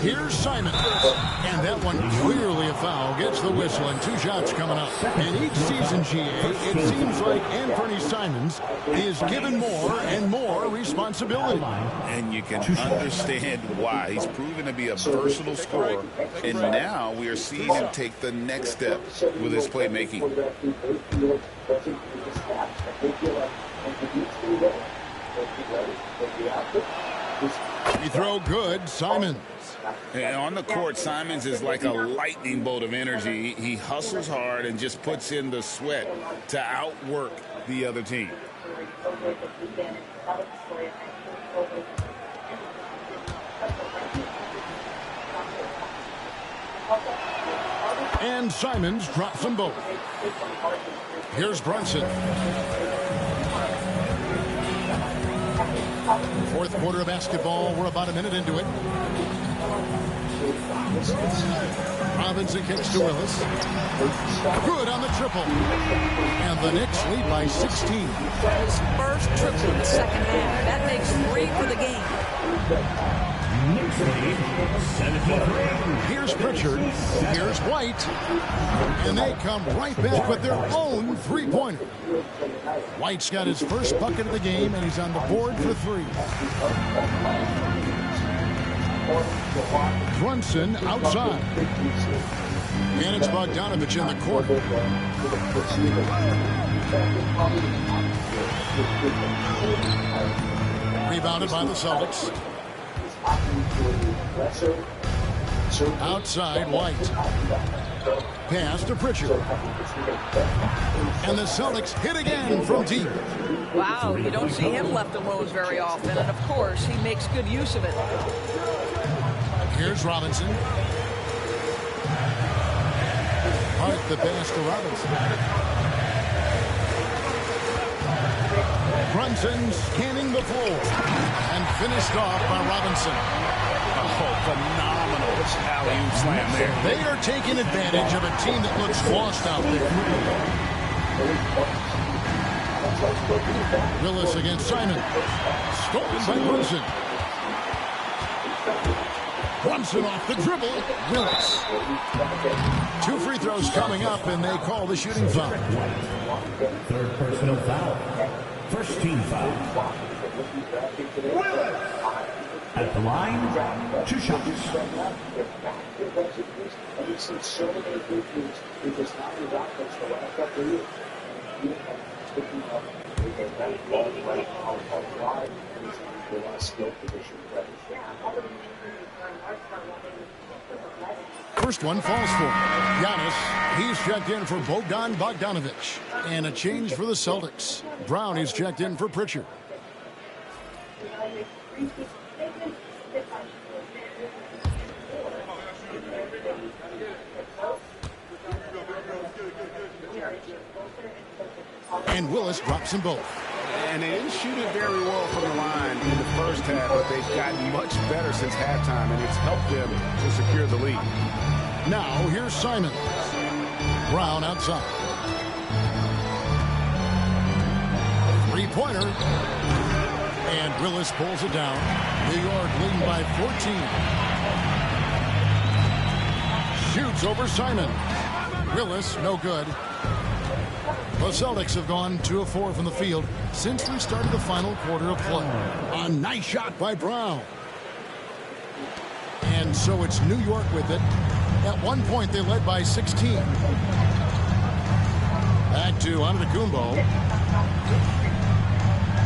Here's Simon. And that one clearly a foul. Gets the whistle and 2 shots coming up. In each season, GA, it seems like Anthony Simons is given more and more responsibility. And you can understand why. He's proven to be a versatile scorer. And now we are seeing him take the next step with his playmaking. He throw good, Simons. And on the court, Simons is like a lightning bolt of energy. He hustles hard and just puts in the sweat to outwork the other team. And Simons drops them both. Here's Brunson. Fourth quarter of basketball. We're about a minute into it. Robinson kicks to Willis. Good on the triple. And the Knicks lead by 16. His first triple in the second half. That makes 3 for the game. Here's Pritchard. Here's White. And they come right back with their own three-pointer. White's got his first bucket of the game, and he's on the board for 3. Brunson outside. And it's Bogdanovich in the corner. Rebounded by the Celtics. Outside, White. Pass to Pritchard. And the Celtics hit again from deep. Wow, you don't see him left alone very often. And, of course, he makes good use of it. Here's Robinson. Hart the pass to Robinson. Brunson scanning the floor. And finished off by Robinson. Oh, phenomenal alley-oop slam there. They are taking advantage of a team that looks lost out there. Willis against Simon. Stolen by Brunson. Brunson off the dribble. Willis. 2 free throws coming up, and they call the shooting foul. Third personal foul. First team foul. Willis. At the line, 2 shots. First one falls for Giannis. He's checked in for Bogdanovich. And a change for the Celtics. Brown is checked in for Pritchard. And Willis drops them both. And they didn't shoot it very well from the line in the first half, but they've gotten much better since halftime, and it's helped them to secure the lead. Now, here's Simons. Brown outside. Three-pointer. And Willis pulls it down. New York leading by 14. Shoots over Simon. Willis, no good. The Celtics have gone 2 of 4 from the field since we started the final quarter of play. A nice shot by Brown. And so it's New York with it. At one point, they led by 16. Back to Antetokounmpo.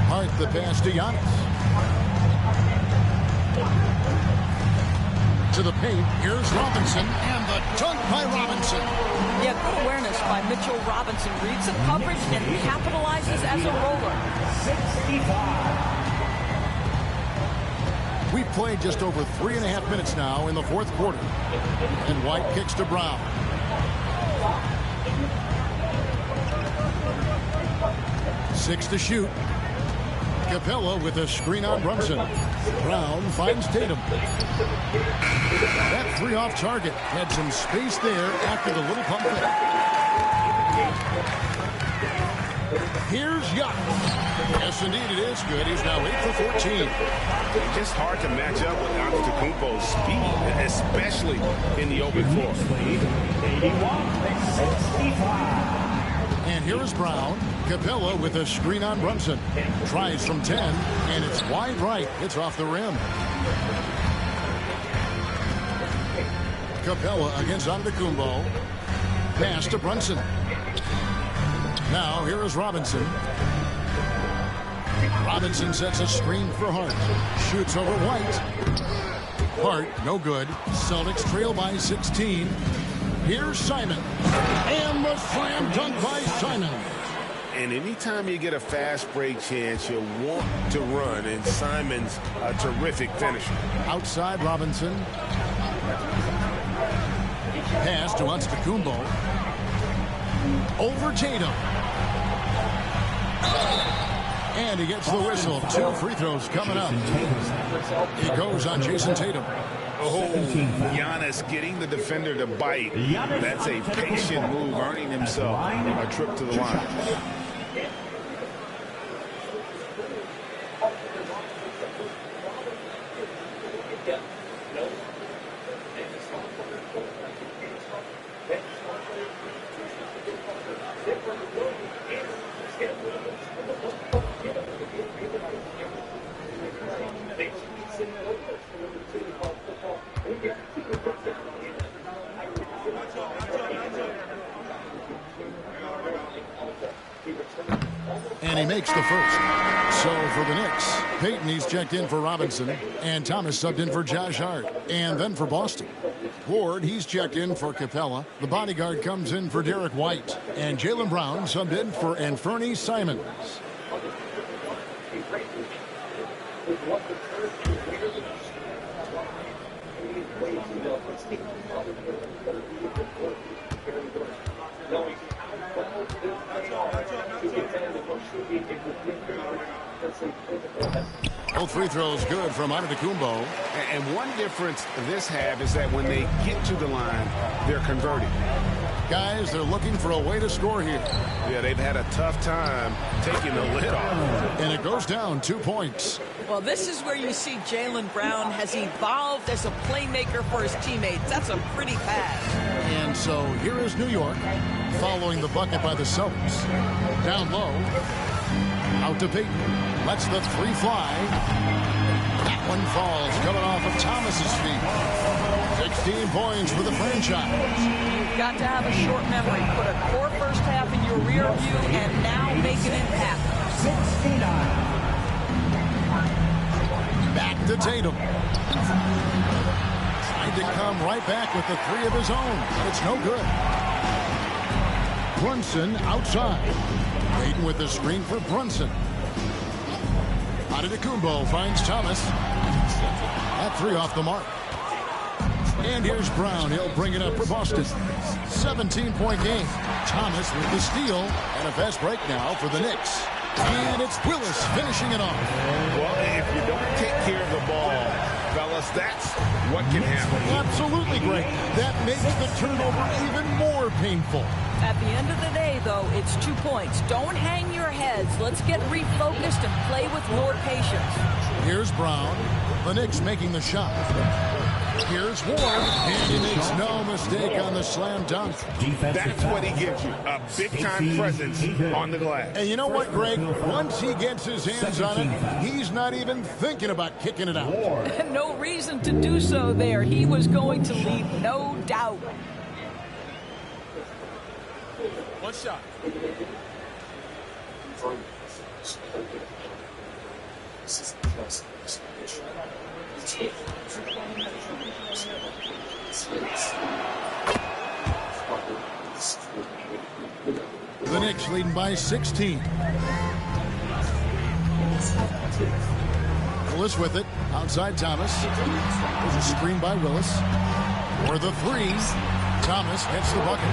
Hart the pass to Giannis. To the paint. Here's Robinson. And the dunk by Robinson. Yeah, good awareness by Mitchell Robinson. Reads the coverage and capitalizes as a roller. 65. We've played just over 3.5 minutes now in the fourth quarter. And White kicks to Brown. Six to shoot. Capella with a screen on Brunson. Brown finds Tatum. That three off target. Had some space there after the little pump fake. Here's Giannis. Yes, indeed, it is good. He's now 8 for 14. Just hard to match up with Antetokounmpo's speed, especially in the open floor. 81-65. And here is Brown. Capella with a screen on Brunson. Tries from 10, and it's wide right. It's off the rim. Capella against Antetokounmpo. Pass to Brunson. Now here is Robinson. Robinson sets a screen for Hart. Shoots over White. Hart, no good. Celtics trail by 16. Here's Simon. And the slam dunk by Simon. And anytime you get a fast break chance, you want to run. And Simon's a terrific finisher. Outside Robinson. Pass to Antetokounmpo. Over Tatum. And he gets the whistle. 2 free throws coming up. He goes on Jason Tatum. Oh, Giannis getting the defender to bite. That's a patient move, earning himself a trip to the line. And he makes the first. So for the Knicks, Payton, he's checked in for Robinson. And Thomas subbed in for Josh Hart. And then for Boston, Ward, he's checked in for Capella. The bodyguard comes in for Derek White. And Jaylen Brown subbed in for Anthony Simons. Both free throws good from Antetokounmpo. And one difference this half is that when they get to the line, they're converting. Guys, they're looking for a way to score here. Yeah, they've had a tough time taking the lid off. And it goes down 2 points. Well, this is where you see Jaylen Brown has evolved as a playmaker for his teammates. That's a pretty pass. And so here is New York following the bucket by the Celtics. Down low. Out to Payton. Lets the three fly. That one falls, coming off of Thomas's feet. 16 points for the franchise. You've got to have a short memory. Put a core first half in your rear view and now make an impact. 69. Back to Tatum. Tried to come right back with the three of his own, but it's no good. Brunson outside. Payton with the screen for Brunson. Antetokounmpo finds Thomas. That three off the mark. And here's Brown. He'll bring it up for Boston. 17-point game. Thomas with the steal. And a fast break now for the Knicks. And it's Willis finishing it off. Well, if you don't take care of the ball, fellas, that's what can happen. Absolutely great. That makes the turnover even more painful. At the end of the day, though, it's 2 points. Don't hang your heads. Let's get refocused and play with more patience. Here's Brown. The Knicks making the shot. Here's Ward. And he makes no mistake on the slam dunk. That's what he gives you, a big-time presence on the glass. And you know what, Greg? Once he gets his hands on it, he's not even thinking about kicking it out. No reason to do so there. He was going to leave, no doubt. One shot. The Knicks leading by 16. Willis with it. Outside Thomas. There's a screen by Willis. For the three. Thomas hits the bucket.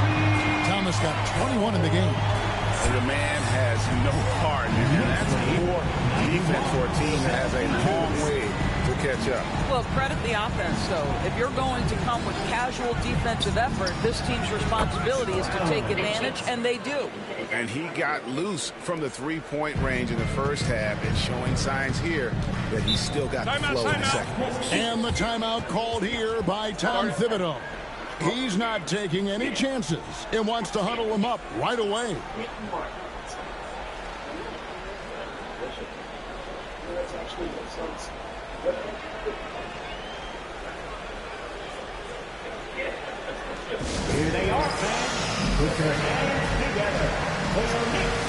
Thomas got 21 in the game. And the man has no heart. And that's poor defense for a team that has a long way to catch up. Well, credit the offense, though. If you're going to come with casual defensive effort, this team's responsibility is to take advantage, and they do. And he got loose from the three-point range in the first half and showing signs here that he's still got the flow in the second. And the timeout called here by Tom Thibodeau. He's not taking any chances and wants to huddle them up right away. Here they are, fans. Put your hands together for your Knicks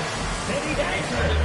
City Dancers.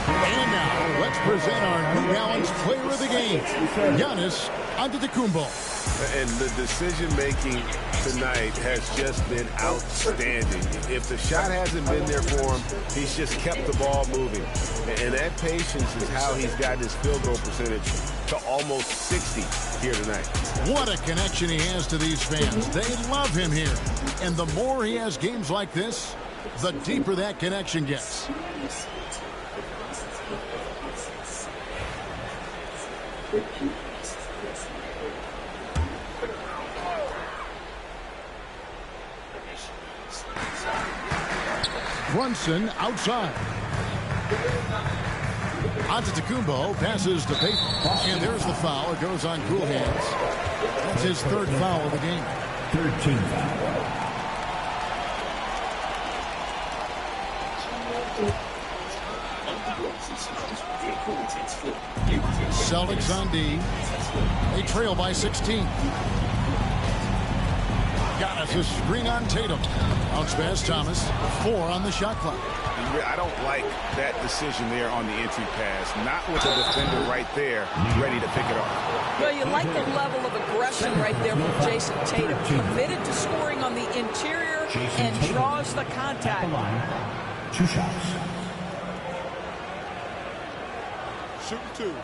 And now, let's present our New Balance Player of the Game, Giannis Antetokounmpo. And the decision-making tonight has just been outstanding. If the shot hasn't been there for him, he's just kept the ball moving. And that patience is how he's gotten his field goal percentage to almost 60 here tonight. What a connection he has to these fans. They love him here. And the more he has games like this, the deeper that connection gets. Brunson outside. Antetokounmpo passes to Payton. And there's the foul. It goes on cool hands. That's his third foul of the game. 13 foul. Celtics on D. They trail by 16. Giannis a screen on Tatum. Bounce pass Thomas. 4 on the shot clock. I don't like that decision there on the entry pass. Not with the defender right there, ready to pick it off. Well, you like the level of aggression right there from Jason Tatum. Committed to scoring on the interior and draws the contact. 2 shots. Shooting 2.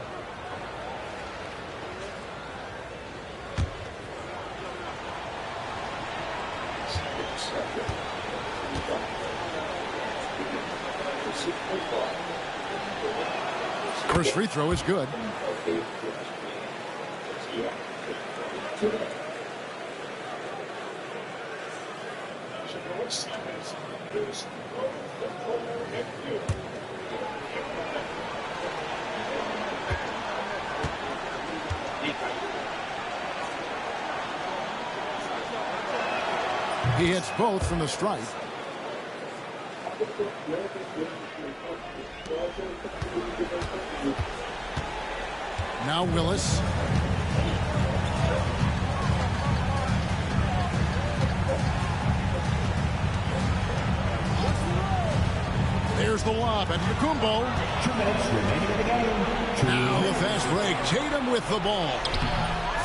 First free throw is good. He hits both from the stripe. Now Willis. There's the lob at Antetokounmpo. 2 minutes remaining in the game. Now the fast break. Tatum with the ball.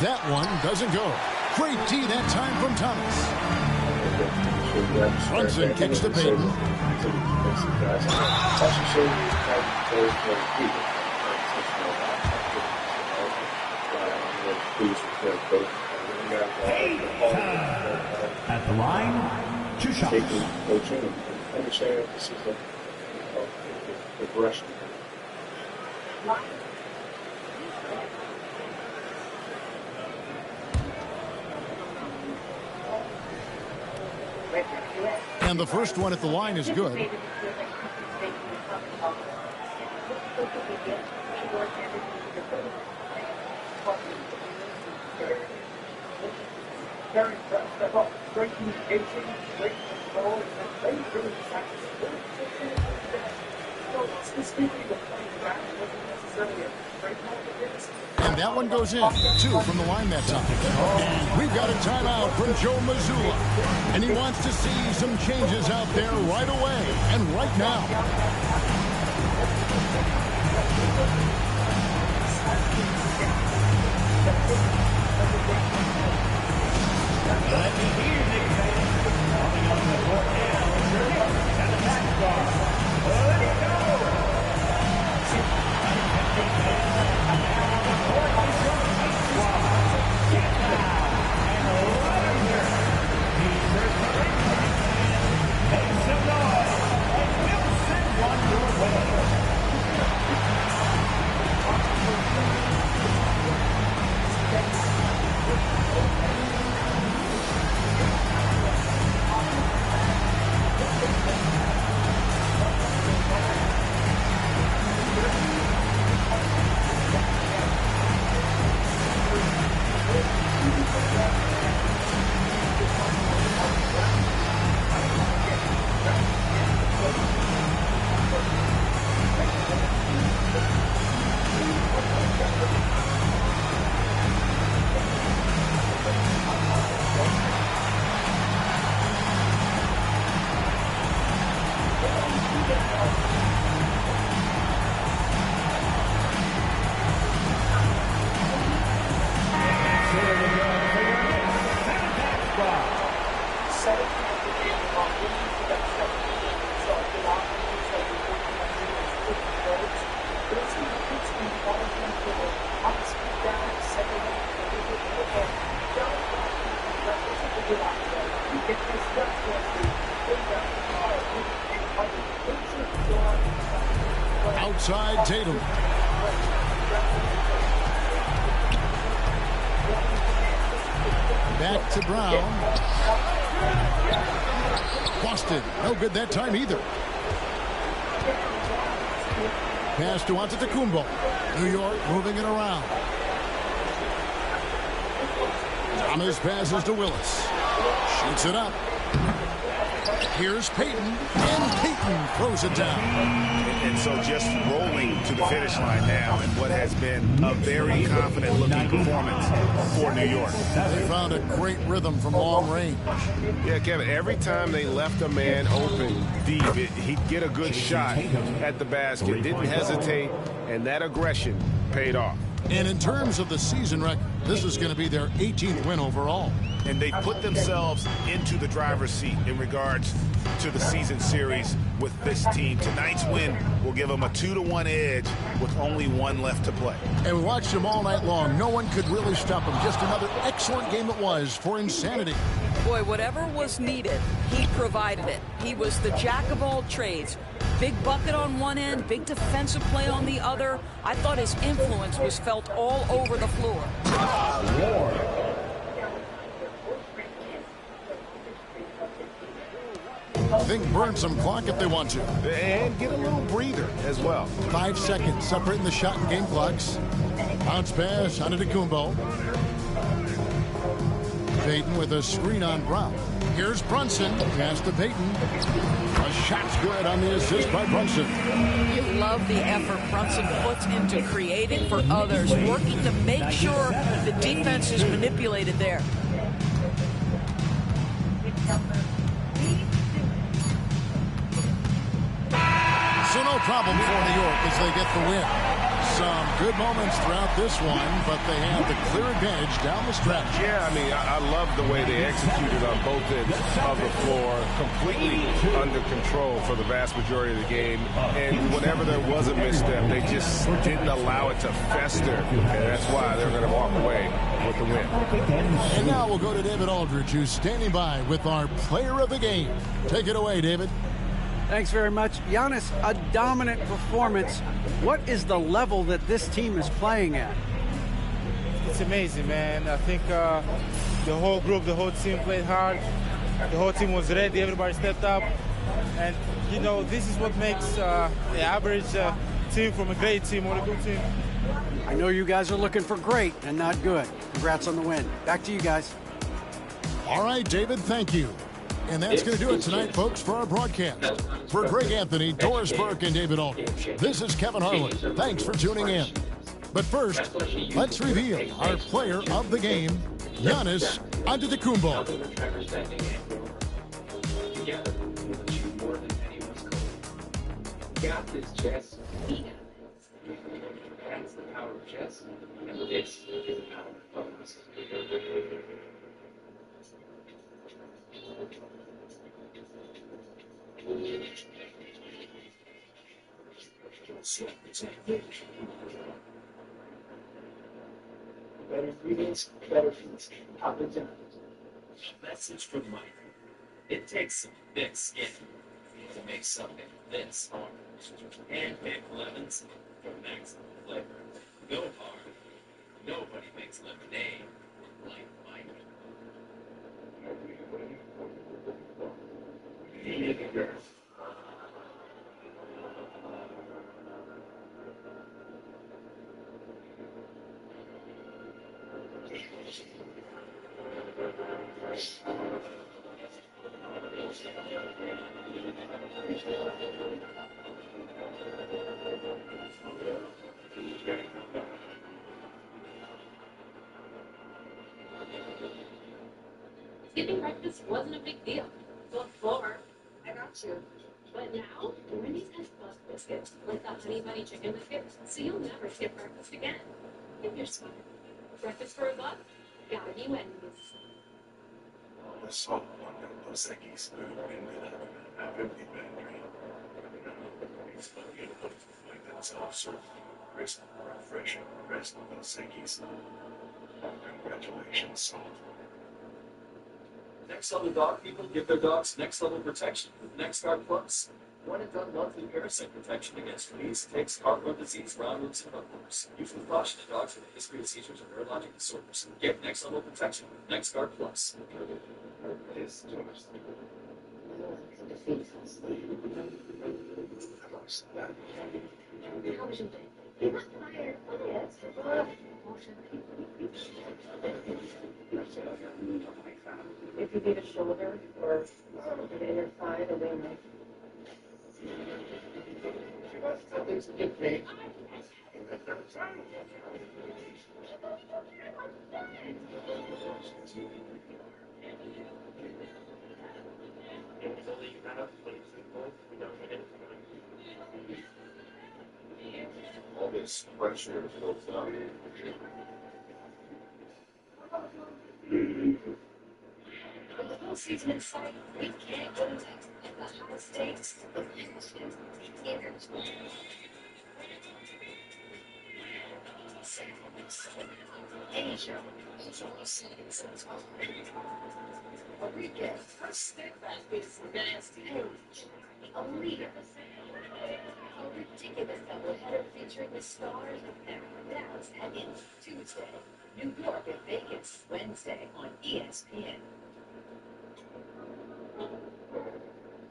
That one doesn't go. Great D that time from Thomas. Brunson kicks to Payton. At the line, 2 shots. Understand this is a progression. And the first one at the line is good. Great communication, great control, and they really and that one goes in. 2 from the line that time. And we've got a timeout from Joe Mazzulla. And he wants to see some changes out there right away and right now. Let me hear Knicks fans coming on the court now. And the back star. Let's go! Outside Tatum. Back to Brown. Boston. No good that time either. Pass to Antetokounmpo. New York moving it around. Thomas passes to Willis. Shoots it up. Here's Payton, and Payton throws it down. And so just rolling to the finish line now in what has been a very confident-looking performance for New York. They found a great rhythm from long range. Yeah, Kevin, every time they left a man open deep, he'd get a good shot at the basket. Didn't hesitate, and that aggression paid off. And in terms of the season record, this is going to be their 18th win overall. And they put themselves into the driver's seat in regards to the season series with this team. Tonight's win will give them a 2-1 edge with only 1 left to play. And we watched them all night long. No one could really stop them. Just another excellent game it was for insanity. Boy, whatever was needed, he provided it. He was the jack of all trades. Big bucket on one end, big defensive play on the other. I thought his influence was felt all over the floor. I think burn some clock if they want to. And get a little breather as well. 5 seconds separating the shot and game clocks. Bounce pass, Antetokounmpo. Payton with a screen on Brown. Here's Brunson. Pass to Payton. A shot's good on the assist by Brunson. You love the effort Brunson puts into creating for others, working to make sure the defense is manipulated there. So no problem for New York as they get the win. Some good moments throughout this one, but they have the clear advantage down the stretch. Yeah, I mean, I love the way they executed on both ends of the floor, completely under control for the vast majority of the game. And whenever there was a misstep, they just didn't allow it to fester, and that's why they're going to walk away with the win. And now we'll go to David Aldridge, who's standing by with our player of the game. Take it away, David. Thanks very much. Giannis, a dominant performance. What is the level that this team is playing at? It's amazing, man. I think the whole group, the whole team played hard. The whole team was ready. Everybody stepped up. And, you know, this is what makes the average team from a great team or a good team. I know you guys are looking for great and not good. Congrats on the win. Back to you guys. All right, David, thank you. And that's going to do it tonight, folks, for our broadcast. For Greg Anthony, Doris Burke, and David Aldridge, this is Kevin Harlan. Thanks for tuning in. But first, let's reveal our player of the game, Giannis Antetokounmpo. Got this, chess. We got this. That's the power of chess, and this is the power of focus. Better ingredients, better foods. Papa John's. A message from Mike. It takes some thick skin to make something this hard. Handpicked lemons for maximum flavor. Go hard. Nobody makes lemonade like Mike. Vinegar. Skipping breakfast wasn't a big deal. Before, I got you. But now, Wendy's has plus biscuits, like the Honey Bunny Chicken Biscuit, so you'll never skip breakfast again. If you're smart. Breakfast for $1? Gotta be Wendy's. I saw one of those Seckies ended up in a empty pantry. It's funny enough to find that self-serve, crisp, refreshing rest of those Seckies. Congratulations, Salt. Next level dog people give their dogs next level protection with NexGard Plus. One and done monthly parasite protection against fleas, ticks, heartworm disease, roundworms, and hookworms. Use with caution in dogs with a history of seizures and neurologic disorders. Get next level protection with NexGard Plus. It's Thomas. How was your day? You got tired. Oh, yes. If you need a shoulder or an inner thigh, the way neck. Something's a big pain. All this pressure built up. With the whole season in sight, we can't go to the high stakes of passion, the energy. Asia, a weekend, first steadfast is nasty. A leader. A ridiculous doubleheader featuring the stars of every Dallas heading Tuesday. New York and Vegas, Wednesday on ESPN.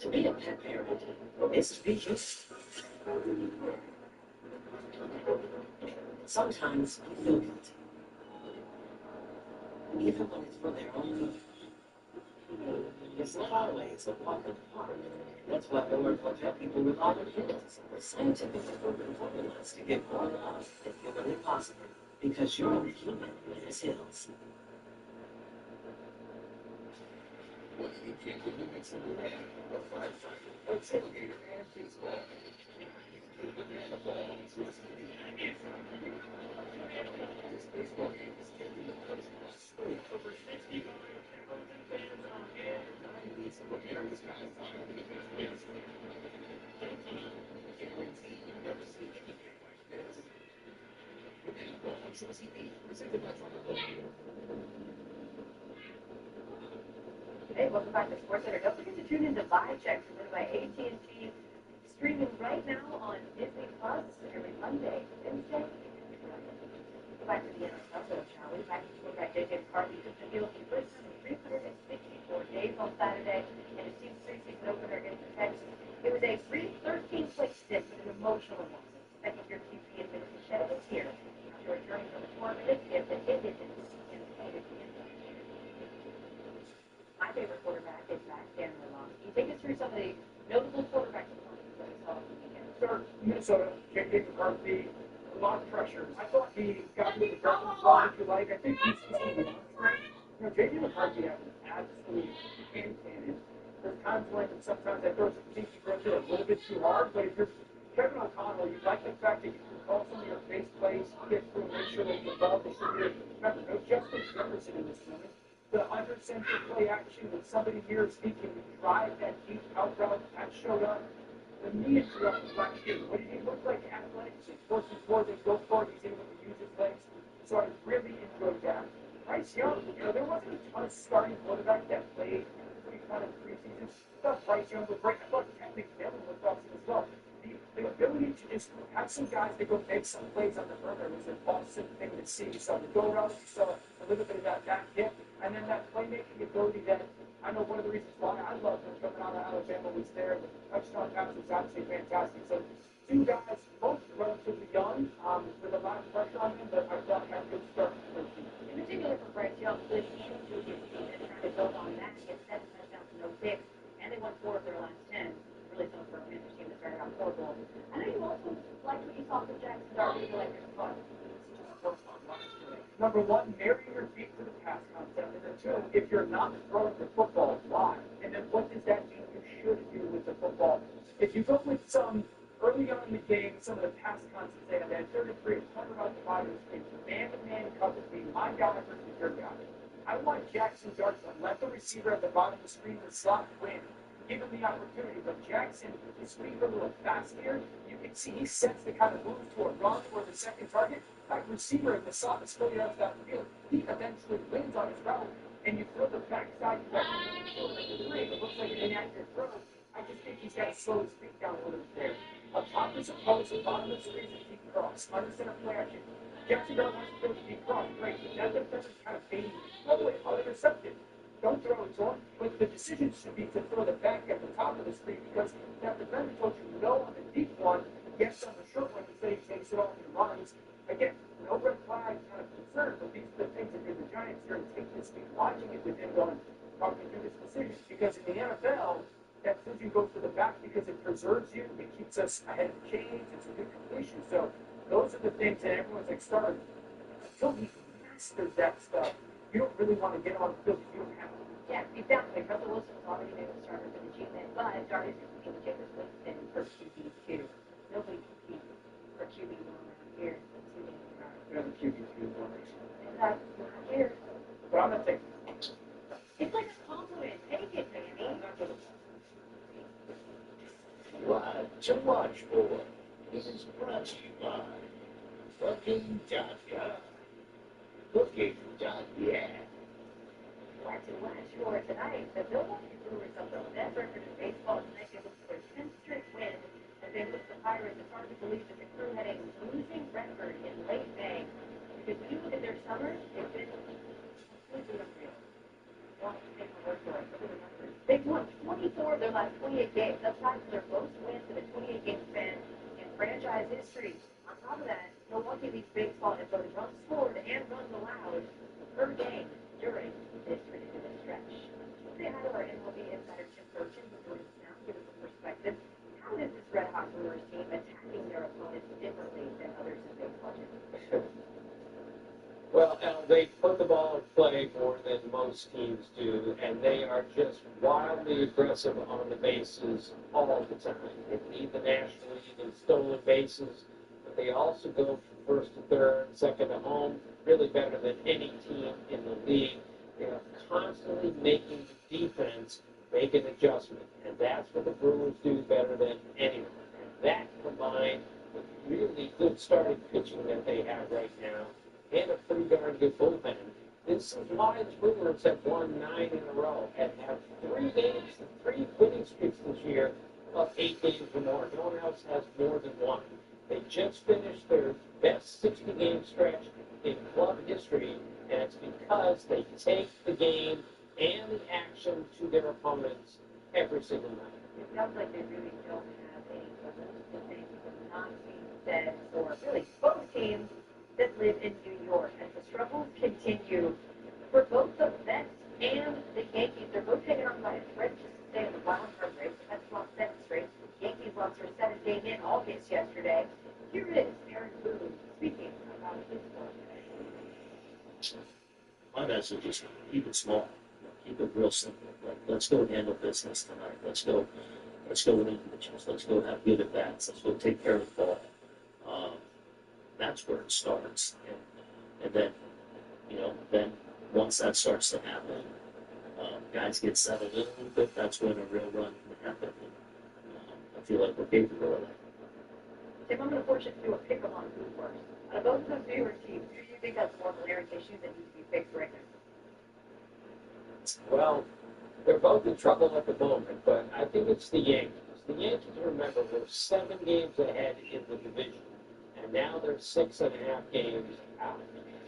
To be a pet parent is to be used. Sometimes I feel guilty. Even when it's for their own good. It's not always a walk in the park. That's why I work with pet people with autoimmune with scientifically proven formulas to get more love than humanly possible. Because you're only human when it's hills. What do you think of the mix of the man, a firefighter, a tailgater, and baseball? This baseball game is taking the country straight over 50. America's pastime is guaranteed you never see anything like this. NFL on CTV, presented by Trump. Hey, welcome back to SportsCenter. Don't forget to tune in to Vibe Check presented by AT&T, streaming right now on Disney Plus every Monday, Wednesday. Go back to the NFL, though, shall we? Back to quarterback J.J. McCarthy took the field for the first time in 364 days on Saturday. the notable quarterback performances that we saw over the weekend. Start Minnesota, J.J. McCarthy, a lot of pressures. I thought he got me the Dolphins ball, if you like. I think he's going to be right. J.J. McCarthy has an absolute hand cannon. There's times when sometimes I think he throws it a little bit too hard, but if you're Kevin O'Connell, you like the fact that you can call some of your base plays, get through, make sure that you're above the distributor. Remember, no Justin Jefferson in this moment. The under-center play action with somebody here speaking, drive that deep out route, that showed up. The knee interrupted last year. What did he look like athletics? He's working forward, they go for it, he's able to use his legs. So I really enjoyed that. Bryce Young, there wasn't a ton of starting quarterbacks that played pretty kind of preseason. I thought Bryce Young was great. I thought Ted McMillan was awesome as well. The ability to just have some guys that go make some plays on the perimeter was an awesome thing to see. You saw the go route, you saw a little bit of that hit, and then that playmaking ability that I know one of the reasons why I love him coming out of Alabama was there. The touchdown pass was absolutely fantastic. So two guys, both relatively young, with a lot of pressure on them, but I thought had a good start. In particular for Bryce Young, good team to his team and trying to build on that. He had 7 touchdowns and no picks, and they won 4 of their last 10. Really something for a Panthers team that started out horrible. I know you also liked what you saw from Jackson Darby, the Lakers fun. Number one, marry your feet to the pass concept. And then two, if you're not throwing the football, why? And then what does that mean you should do with the football? If you go with some early on in the game, some of the pass concepts they had 33, 100 out the bottom of the screen, man-to-man coverage, being my guy versus your guy. I want Jackson Darby to let the receiver at the bottom of the screen the slot win. Give him the opportunity, but Jackson, his feet are a little fast here. You can see he sets the kind of move to a run or the second target. That receiver in the slot is 40 yards down the field. He eventually wins on his route, and you throw the backside direction to the three. It looks like an inaccurate throw. I just think he's got to slow his feet down a little bit there. Up top is a post, the bottom of the screen is a deep cross. Under center play action. Jackson Darby wants to throw the deep cross. Great. But that defender's kind of fading. Throw it, I'll intercept it. Don't throw it to him, but the decision should be to throw the back at the top of the screen because that defender told you no on the deep one, yes on the short one, instead he takes it off and runs. Again, no red flag kind of concern, but these are the things that give the Giants here and take this week watching it with him going, talking through this decision. Because in the NFL, that decision goes to the back because it preserves you, it keeps us ahead of the chains, it's a good completion. So those are the things that everyone's like, starting. Until he masters that stuff, you don't really want to get on the field if you don't have to. Yeah, exactly. Russell Wilson was already made a starter for the G-Men, but Darby's competing with Jameis Winston for QB2. Nobody competes for QB1 around here. You're the QB2 owners. Exactly. Not here. But I'm not taking it. It's like a compliment. Take it, Manny. What to watch for is brought to you by Booking.com. Booking.yeah. What to watch for tonight? The Milwaukee Brewers have the best record in baseball tonight. They look for a 10th straight win as they lose the Pirates. It's hard to believe that the Crew had a losing record in late May. Because when you look at their summer, it's been completely unreal. Well, take my word for it. Look at the numbers. They've won 24 of their last 28 games. That's tied for their most wins in a 28-game span in franchise history. On top of that, Milwaukee leads baseball in both runs scored and runs allowed per game during this ridiculous stretch. Say hi to our MLB insider Jim Burchin, who joins us now to give us some perspective. How is this Red Hot Brewers team attacking their opponents differently than others in baseball? Well, they put the ball in play more than most teams do, and they are just wildly aggressive on the bases all the time. They lead the National League in stolen bases, but they also go from first to third, second to home, really better than any team in the league. They are constantly making the defense make an adjustment, and that's what the Brewers do better than anyone. And that combined with really good starting pitching that they have right now, and a pretty darn good bullpen. This is why the Brewers have won 9 in a row and have 3 winning streaks this year of 8 games or more. No one else has more than 1. They just finished their best 60-game stretch in club history, and it's because they take the game and the action to their opponents every single night. It sounds like they really don't have any troubles. The things have not being said for really both teams that live in New York, as the struggles continue for both the Mets and the Yankees. They're both hanging on by a thread just to stay in the wild card race. That's lost 7 straight. Yankees lost their 7th game in August yesterday. Here is Aaron Boone speaking about his work. My message is keep it small. Keep it real simple. Let's go handle business tonight. Let's go win pitches. Let's go have good at bats. Let's go take care of the ball. That's where it starts. And then, then once that starts to happen, guys get settled in a little bit. That's when a real run can happen. I feel like we're capable of that. Tim, I'm going to force you to do a pick-em on who first. Out of both of those New York teams, who do you think has more glaring issues that need to be fixed right now? Well, they're both in trouble at the moment, but I think it's the Yankees. The Yankees, remember, were 7 games ahead in the division, and now they're 6.5 games out.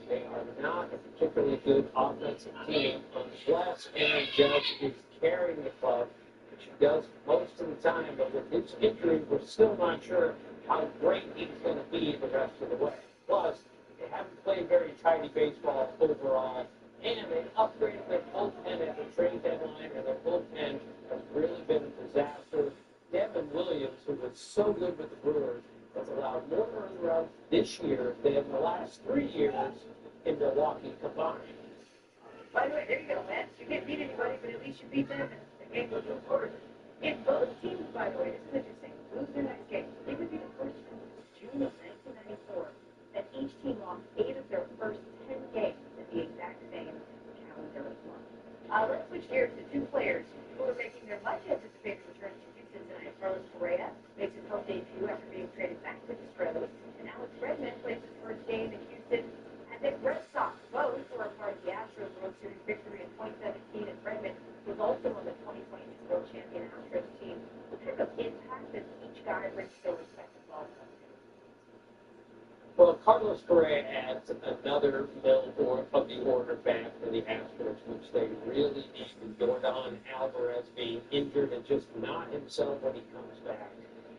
They are not a particularly good offensive team unless Aaron Judge is carrying the club, which he does most of the time, but with his injury, we're still not sure how great he's going to be the rest of the way. Plus, they haven't played very tidy baseball overall, and they upgraded their bullpen at the trade deadline, and their bullpen has really been a disaster. Devin Williams, who was so good with the Brewers, has allowed more earned runs this year than in the last 3 years in Milwaukee combined. By the way, there you go, Lance. You can't beat anybody, but at least you beat them, and the game was over. In both teams, by the way, this is interesting, lose their next game. It would be the first time since June of 1994 that each team lost 8 of their first 10 games in the exact same calendar month. Let's switch gears to 2 players who are making their much-anticipated return to Houston tonight. Carlos Correa makes his home debut after being traded back to the Astros, and Alex Redmond plays his first game in Houston. And the Red Sox both were a part of the Astros World Series victory in 2017, and Redmond was also on the 2022 World Champion Astros team. What kind of impact does each guy bring to their respective ballparks? Well, Carlos Correa adds another middle of the order back for the Astros, which they really need. Jordan Alvarez being injured and just not himself when he comes back.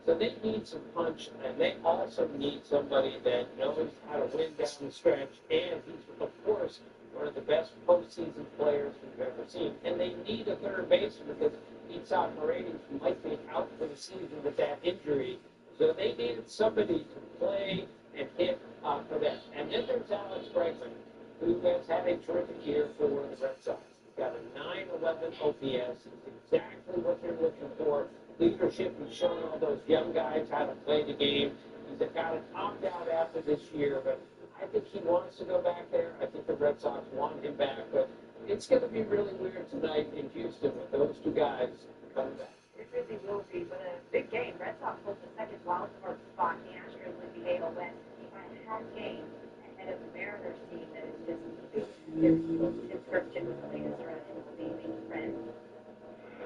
So they need some punch, and they also need somebody that knows how to win down the stretch, and he's, of course, one of the best postseason players we've ever seen. And they need a third baseman because Itzhak Paredes might be out for the season with that injury. So they needed somebody to play and hit for them. And then there's Alex Bregman, who has had a terrific year for the Red Sox. He's got a 911 OPS. He's exactly what they're looking for. Leadership. He's showing all those young guys how to play the game. He's got an opt-out after this year, but I think he wants to go back there. I think the Red Sox want him back, but it's going to be really weird tonight in Houston with those 2 guys coming back. It really will be, but a big game. Red Sox hold the second wild card spot. The Astros lead the AL West by a half game ahead of the Mariners team that is just difficult. Description was the latest run into being friends.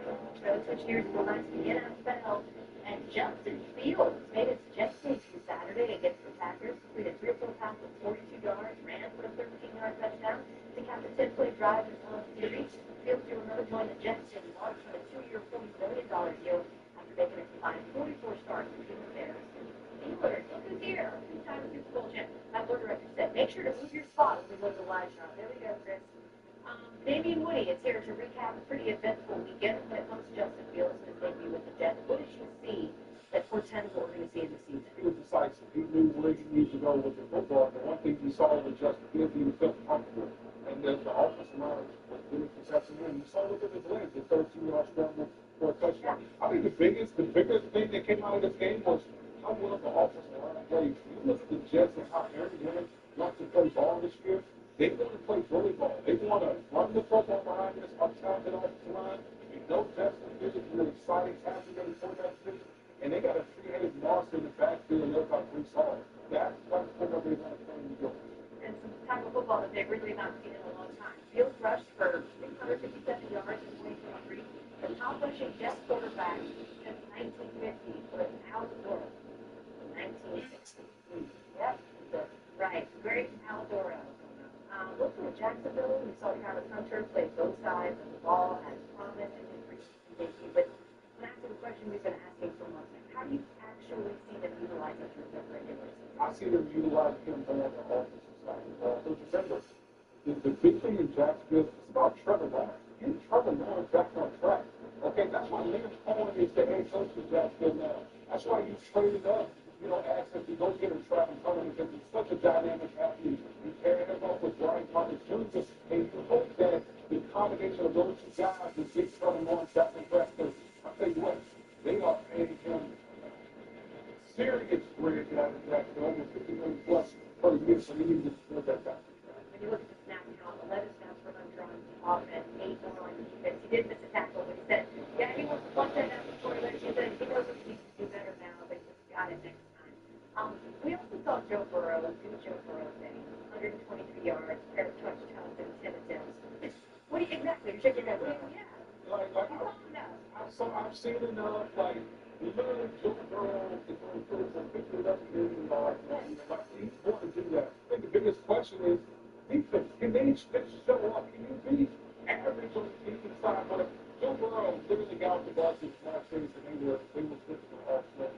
So let's switch gears to the NFL. And Justin Fields made his Jets debut Saturday against the Packers. Completed 3 or 4 passes, 42 yards, ran for a 13-yard touchdown to cap a 10-play drive in the series. Fields to another join the Jets and launched on a 2-year, $40 million deal after making a combined 44 starts between the Bears and Steelers. Look who's here, 2-time Super Bowl champ. My board director said, make sure to move your spot when we go to the live shot. There we go, Chris. Damian Woody is here to recap a pretty eventful weekend when it comes to Justin Fields and his debut with the Jets. What did you see that portends what we're going to see in the season? He was decisive. He knew where he needed to go with the football. The one thing we saw with Justin Fields, he felt comfortable. And then the offensive line was really successful. You saw with his legs, the 13-yard scramble for a touchdown. I think the biggest thing that came out of this game was how well the offensive line played. You look at the Jets and how Aaron Jones wants to play ball this year. They want to play bully ball. They want to run the football behind this up-talented offensive line. We know Justin Fields is an exciting, talented quarterback position, and they got a three-headed monster in the backfield led by Brees Hall. That's what football they want to play in New York. And some type of football that they've really not seen in a long time. Fields rushed for 657 yards in 2023. The top rushing Jets quarterback since 1950 was Alabama in 1960. Yep, right. Great Alabama. Looking at Jacksonville, we saw Travis Hunter play both sides of the ball, has promise in his preseason debut. But when asking the question we've been asking for months, how do you actually see them utilize him through the regular season? I see them utilize him on the offensive side of the ball. So remember, the big thing in Jacksonville is about Trevor Lawrence. Getting Trevor Lawrence back on track. Okay, that's why Liam Cohen is the head coach of Jacksonville now. That's why he's traded up, asked him to go get a Travis Hunter because he's such a dynamic athlete. He paired him up with Brian Thomas Jr. And you hope that the combination of those two guys will get someone on Jackson Preston. I'll tell you what, they are paying him serious bread out of Jacksonville, almost $50 million plus per year, so he needs to split that back. When you look at the snap count, 11 snaps for Hunter on offense, 8 more on defense. He did miss a tackle, but he said, yeah, he wants to flush that out before he said he knows what he needs to do better now, but he just got it next time. We also saw Joe Burrow do Joe Burrow thing, 123 yards, pair of touchdowns and 10 attempts. What do you exactly? You're shaking your head. Yeah. I've seen enough, literally Joe Burrow is going to put it for $50 million. He's going to do that. I think the biggest question is defense. Can they show up? Can you be average on the defense side? But Joe Burrow literally got off the bus in last season and they were switching to all slow.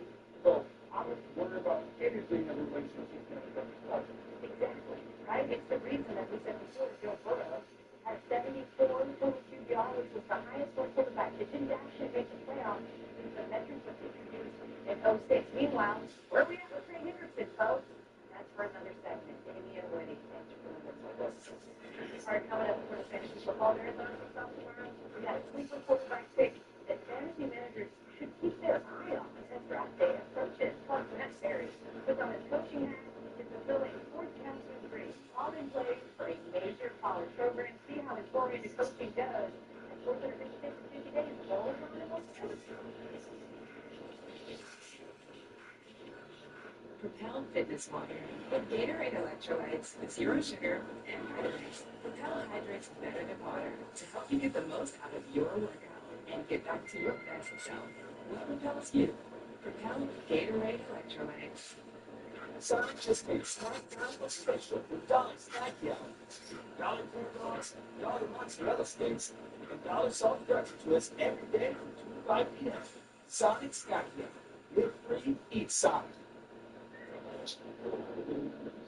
So I don't worry about anything in relationship to that. Exactly. Right? It's the reason that we said before Joe Burrow had 74 total yards, was the highest one quarterback. It didn't actually make the playoffs. The metrics that they produced in 06. Meanwhile, where are we at with Trey Hendrickson, folks? That's for another segment. Amy and Woody, thanks for this. All right, coming up for the fantasy football marathon from South Florida, we got a sleeper quarterback pick that fantasy managers should keep their eye on as draft day approaches. Plus, Matt Berry puts on his coaching hat to fulfill a sportscaster's dream. All in play for a major college program. See how his foray into coaching does. And 456 days, all in Propel Fitness Water with Gatorade electrolytes with zero sugar and hydrates. Propel hydrates better than water to help you get the most out of your workout and get back to your best self. What propels you? Propel Gatorade electrolytes. Sonic just made Smart Down special with Dollar Snack Yell. Dollar corn dogs, dollar mozzarella sticks, and dollar salt pretzel twists every day from 2 to 5 p.m. Sonic Snack Yell. Live free, eat Sonic.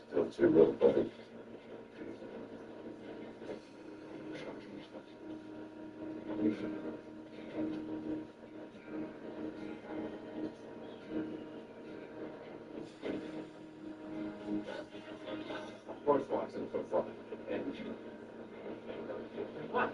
Still too real, buddy. Of course, Watson, so far. And what?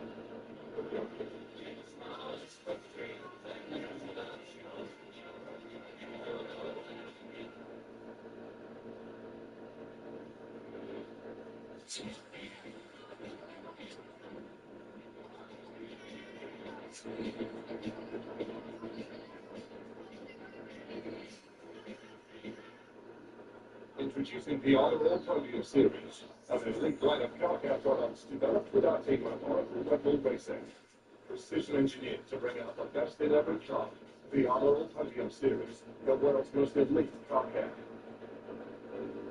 Introducing the Auto Podium Series, an elite line of car care products developed without taking on Oracle racing. Precision engineered to bring out the best in every car. The Auto Podium Series, the world's most elite car care.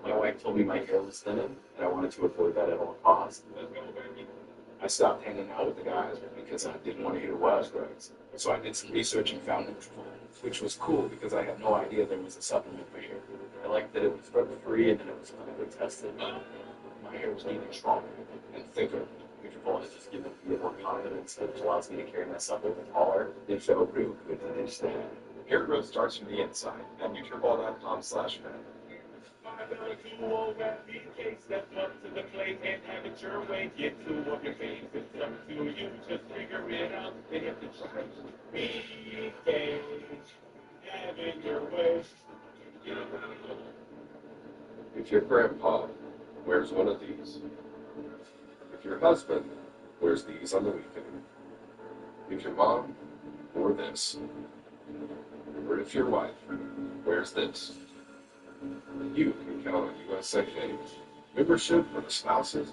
My wife told me my hair was thinning, and I wanted to avoid that at all costs. I stopped hanging out with the guys because I didn't want to hear wisecracks. So I did some research and found Nutrafol, which was cool because I had no idea there was a supplement for hair. I liked that it was drug-free and that it was clinically tested. My hair was getting stronger and thicker. Nutrafol has just given me more confidence, and it allows me to carry my supplement taller. It's so real good to understand. Hair growth starts from the inside at Nutrafol.com/fan. Duo rap DJ, step up to the plate and have it your way. Get two of your faves, it's up to you. Just figure it out and hit the track. BK, have it your way. If your grandpa wears one of these, if your husband wears these on the weekend, if your mom wore this, or if your wife wears this, you can count on USA membership for the spouses,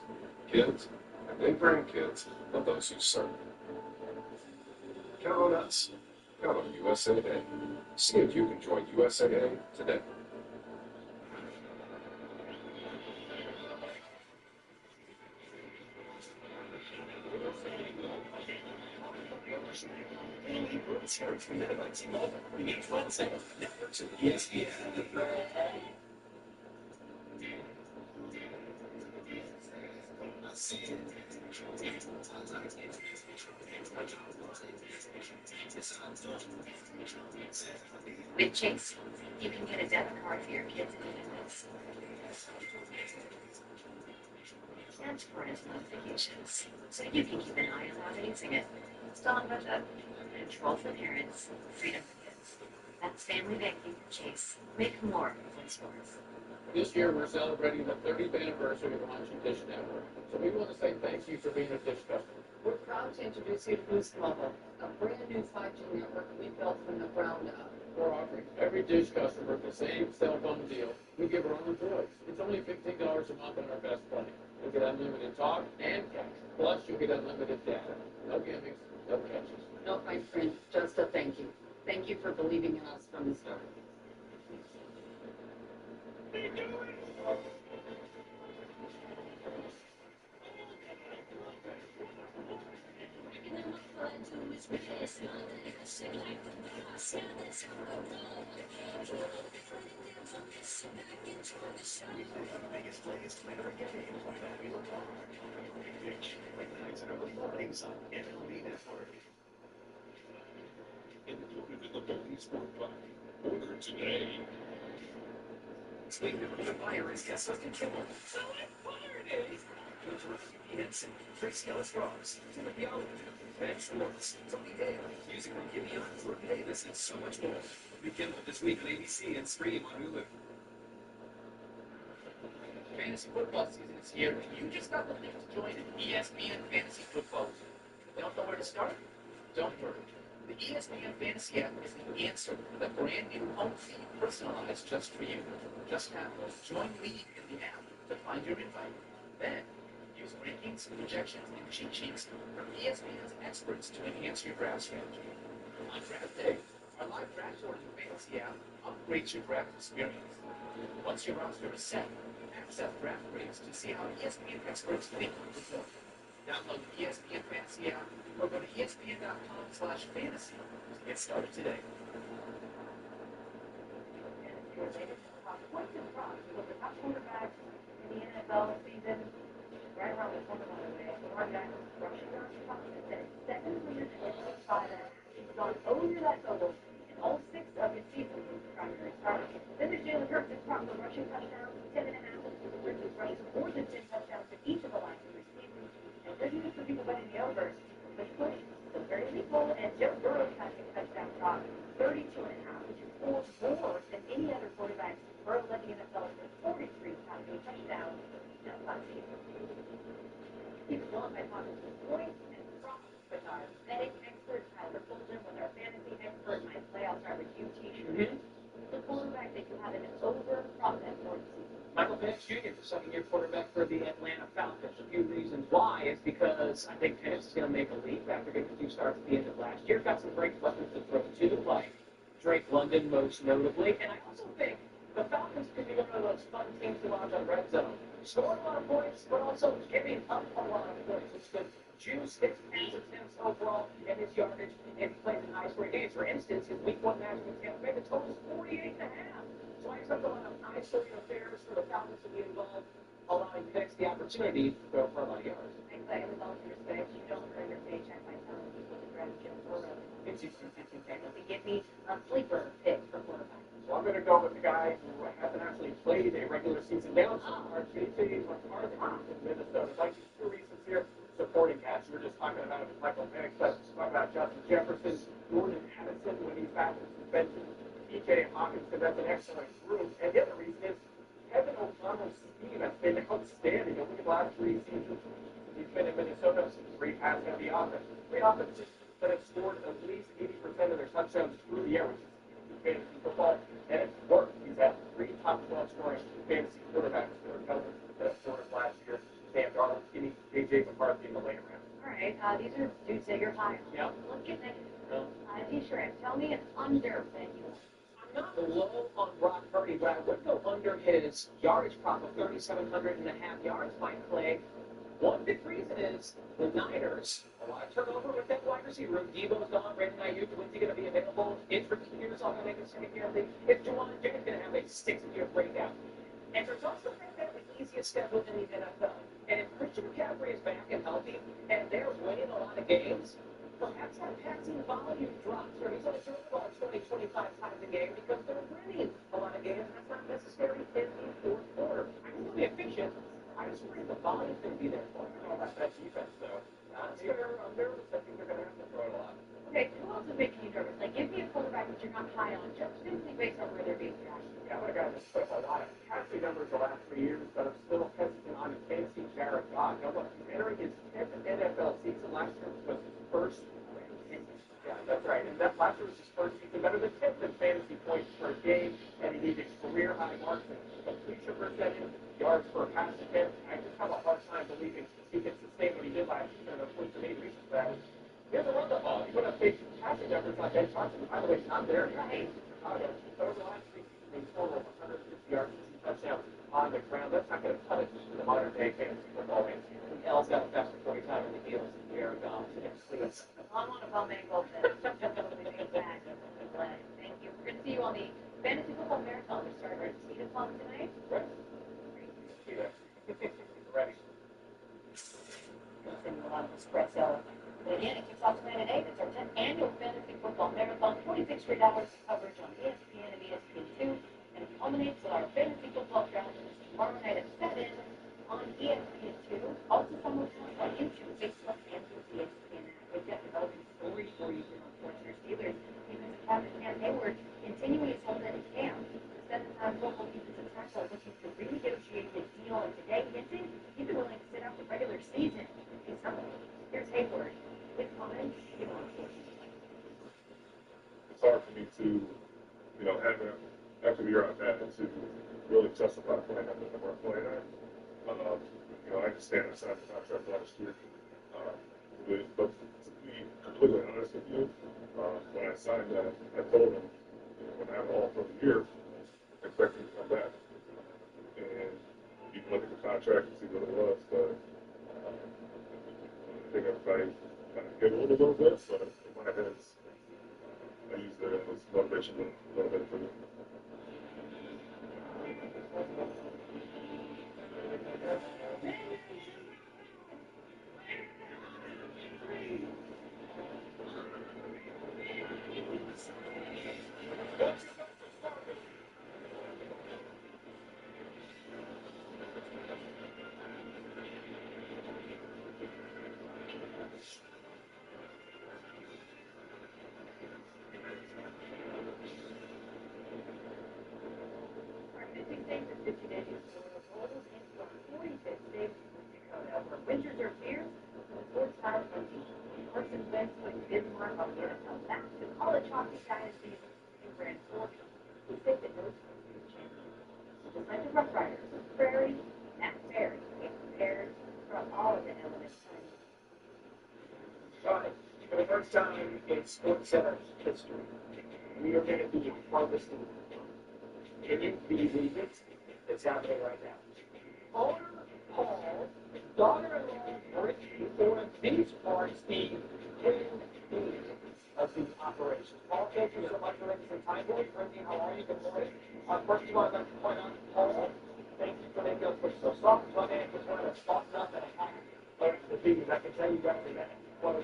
kids, and then grandkids of those who serve. Count on us. Count on USA Day. See if you can join USA Day today. With Chase, you can get a debit card for your kids and families. And parental notifications, so you can keep an eye on how they're using it. Still on budget. Control for parents, freedom for kids. That's family banking from Chase. Make more of sports. This year, we're celebrating the 30th anniversary of launching Dish Network. So we want to say thank you for being a Dish customer. We're proud to introduce you to Boost Mobile, a brand new 5G network we built from the ground up. We're offering every Dish customer the same cell phone deal we give our own employees. It's only $15 a month on our best plan. You'll get unlimited talk and text. Plus, you'll get unlimited data. No gimmicks, no catches. No, my friend, just a thank you. Thank you for believing in us from the start. Biggest plays to ever get in. We look hard. Pitch, late nights and early mornings on MLB Network. Included in the Bully Sport Buy. Order today. Speaking of the virus, guess what control? So party! Hansen, Chris Ellis-Ross, Timothy Oliver, Ben Schwartz, Tony Hale, music from Gideon, Jordan Davis, and so much more. Begin with this week on ABC and stream on Hulu. Fantasy football season is here, and you just got the link to join an ESPN Fantasy Football Team. Don't know where to start? Don't worry. The ESPN Fantasy app is the answer with a brand new home feed personalized just for you. Just have Join League in the app to find your invite. Then, use rankings, projections, and cheat sheets from ESPN's experts to enhance your draft strategy. On draft day, our live draft board in the Fantasy app upgrades your draft experience. Once your roster is set, access draft grades to see how ESPN experts think of the board. Download the ESPN Fantasy app or go to ESPN.com/fantasy to get started today. Points and props with the top quarterbacks in the NFL season, right around the corner, by the way. The quarterback rushing yards per game is at 755.5. He's gone over that total in all 6 of his seasons with the primary starter. Then there's Jalen Hurts and props for rushing touchdowns, 10.5. Hurts is running more than 10 touchdowns for each of the last 3 seasons. And good news for people betting the overs. The push is very equal, and Joe Burrow's passing touchdown prop 32.5, which is 4 more than any other quarterback. Burrow led the NFL with 43 passing touchdowns last season. Keep it going by talking to points and props with our betting expert, Tyler Fulton, with our fantasy expert, Mike Clay. I'll start with you, T-shirt. The quarterback that you have in an over prop bet for the season. Michael Penix Jr., the second-year quarterback for the Atlanta Falcons. A few reasons why is because I think Penix is going to make a leap after getting 2 starts at the end of last year. Got some great weapons to throw to, like Drake London most notably. And I also think the Falcons could be one of those fun teams to watch on Red Zone. Score a lot of points, but also giving up a lot of points. It's good juice his pass attempts overall and his yardage if he plays in high-scoring games. For instance, his Week 1 match with Tampa Bay, the total is 48.5. So I expect a lot of high-scoring affairs for the Falcons to be involved, allowing Penix the opportunity to throw for a lot of yards. Thanks, I with all due respect, you don't earn your paycheck by telling people to grab Joe Burrow. Give me a sleeper pick for quarterback. So I'm going to go with the guy who hasn't actually played a regular season down so far, J.J. McCarthy in Minnesota. Like 2 reasons here, supporting cast. We were just talking about it with Michael Penix, but talking about Justin Jefferson, Jordan Addison when he's back in suspension, P.J. Hawkinson. That's an excellent group. And the other reason is Kevin O'Connell's speed has been outstanding. Look at the last 3 seasons. He's been in Minnesota, 3 passing offense. 3 offenses that have scored at least 80% of their touchdowns through the air, which is fantasy football, and it's worked. He's had 3 top 12 scoring fantasy quarterbacks for the scored last year. Sam Darnold, Skinny, J.J. McCarthy in the later round. All right, these are dudes that you're high on. Yep. Let's get negative. T-shirt, tell me an under that you want. I'm not low on Brock Purdy, but I would go under his yardage prop of 3,700.5 yards, Mike Clay. One big reason is the Niners. A lot of turnover with that wide receiver. Debo's gone. Brandon Ayuk, when's he going to be available? Injury years, all going to make a second year. If Juwan Jennings going to have a 6-year breakout. And there's also the easiest schedule in the NFL. And if Christian McCaffrey is back and healthy, and they're winning a lot of games, perhaps that passing volume drops, or he's only throwing the ball 20, 25 times a game because they're winning a lot of games. That's not necessarily in the fourth quarter. I can still be efficient. I just worry the volume's going to be there for him. All that defense, though. That's fair. I'm nervous. I think they're going to have to throw it a lot. Okay, who else is making you nervous? Like, give me a quarterback that you're not high on, just simply based on where they're being drafted. Yeah, I'm a guy that's put up a lot of passing numbers the last 3 years, but I'm still hesitant on it. Fantasy Jared Goff. Now, look, he's entering his 10th NFL season. Last year was his first. Yeah, that's right. And that last year was his first season, better than 10th in fantasy points per game, and he needed career high marks in completion percentage, yards per pass attempt. I just have a hard time believing he can sustain what he did last year. And of course, the main reason for that is he doesn't run the ball. He put up big passing numbers like Ben Johnson. By the way, he's not there. Right. Chicago. But over the last 3 seasons, they total 150 yards and 2 touchdowns on the ground. That's not going to cut it in the modern day fantasy football game. L's got a faster 40 time in the deals than Jared Goff. Please. I want a bum ankle then. Thank you. We're going to see you on the Fantasy Football Marathon. We're starting at 8 o'clock tonight. Right. See that. Ready. Continue along with espresso. But again, it kicks off tonight at 8. It's our 10th annual Fantasy Football Marathon. 26 free dollars coverage on ESPN and ESPN2. And it culminates with our Fantasy Football Draft tomorrow night at 7 on ESPN2. Also, some of us on YouTube, Facebook, and the ESPN app. We've got developing stories for you from our Steelers. Defensive captain Cam Hayward continuing his home run camp. The 7-time football defensive tackle looking to renegotiate his deal, and today hinting he'd be willing to sit out the regular season. Here's Hayward. His comments. It's hard for me to, after the year I've had, to really justify playing at the number I'm playing at. I understand I signed the contract last year. But to be completely honest with you, when I signed that, I told him, when I have an offer for the year, I expect him to come back. And you can look at the contract and see what it was, but I think everybody kind of giggled a little bit, but in my head, I use it as motivation a little bit for me. Winters are fierce. The sports side of Carson Wentz with Bismarck on the NFL map. The college hockey dynasty in Grand Forks. The state that knows the Atlanta Rough Riders, Prairie, Matt Ferry, get prepared for all of the elements. Right. For the first time in Sports Center's history, we are going to be harvesting. Can you believe it? It's happening right now. Owner Paul, daughter-in-law Brittany, or these parts the twin lead of the operation. Paul, thank you so much for making some time for me. Brittany, how are you? Good morning. First of all, I'd like to point out, Paul, thank you for making us look so soft. One man just wanted to soften up and attack the bees. I can tell you guys are that close.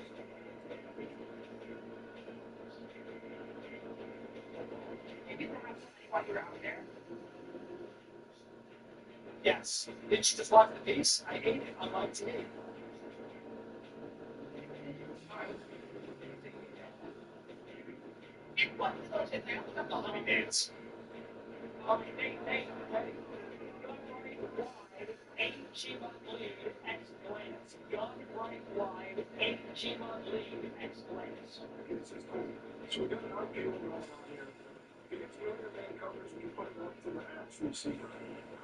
You get to have something while you're out there. Yes. Did she just walk the piece? I ate it on my TV. What is it now? The honey dance. Honey dance. H-E-M-A lead, X-Glance. Young, bright, wide, H-E-M-A lead, X-Glance. So we got an outfield going on here. If it's the other man covers, we put it up to the apps receiver.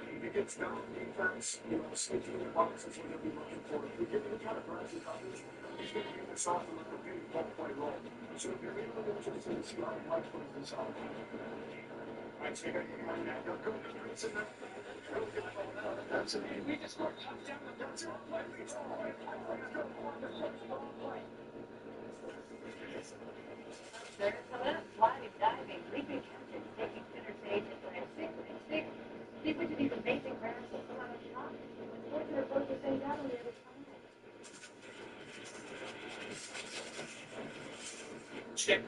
If it gets down defense, sneaking in the boxes, we're going to be looking for it. If we get any kind of aggressive coverage, he's going to be this off and like a big ball-play role. So if you're able to just see how he likes putting this out. I'd say that you're going to have good experience in that. That's it. We just worked touchdown and that's it. They're coming up, sliding, diving, leaping, catching, taking center stage at Grand 6 and 6. Deep into these amazing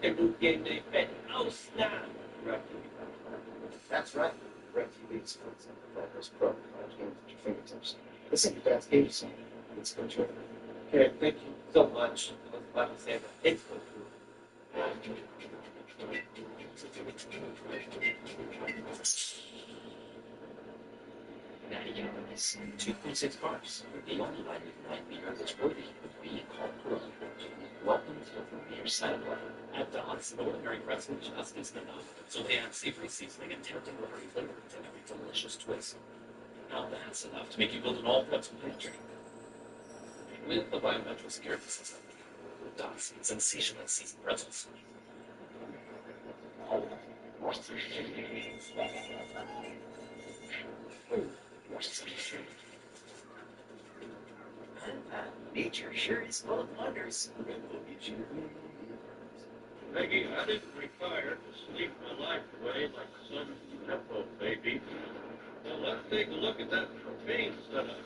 Their new game they bet. Oh, snap. Right. That's right. DirecTV explains that those pro college games at your fingertips. This ain't your dad's game, son. It's good to Okay, thank you so much. I was about to say that. It's good. Natty Gallagher's 2.6 cars, the only lighter than 9 meter that's worthy of being called pro. Welcome to the premier satellite. At Dots, ordinary pretzel just isn't enough, so they add savory seasoning and tempting rubbery flavor to every delicious twist. Now that's enough to make you build an all-pretzel pantry. With the biometric security system, Dots sensationally seasoned pretzels. Nature sure is full of wonders. Peggy, I didn't retire to sleep my life away like some Nepo baby. Now let's take a look at that propane setup.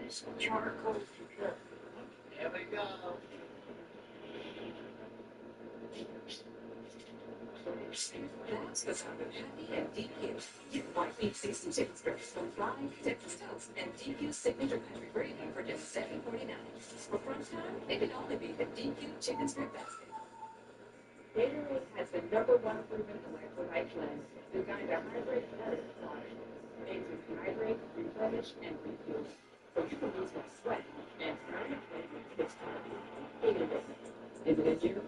Use charcoal to cook. There we go. That's the sound of happy and DQ. Get white meat seasoned chicken strips from fried, Texas toast, and DQ's signature country gravy for just $7.49. For crunch time, it can only be the DQ chicken strip basket. Gatorade has the #1 proven electrolyte blend designed to hydrate better than water. Aims to hydrate, replenish, and refuel. So you can lose less sweat and turn your plate this time. Gatorade. Is it in you?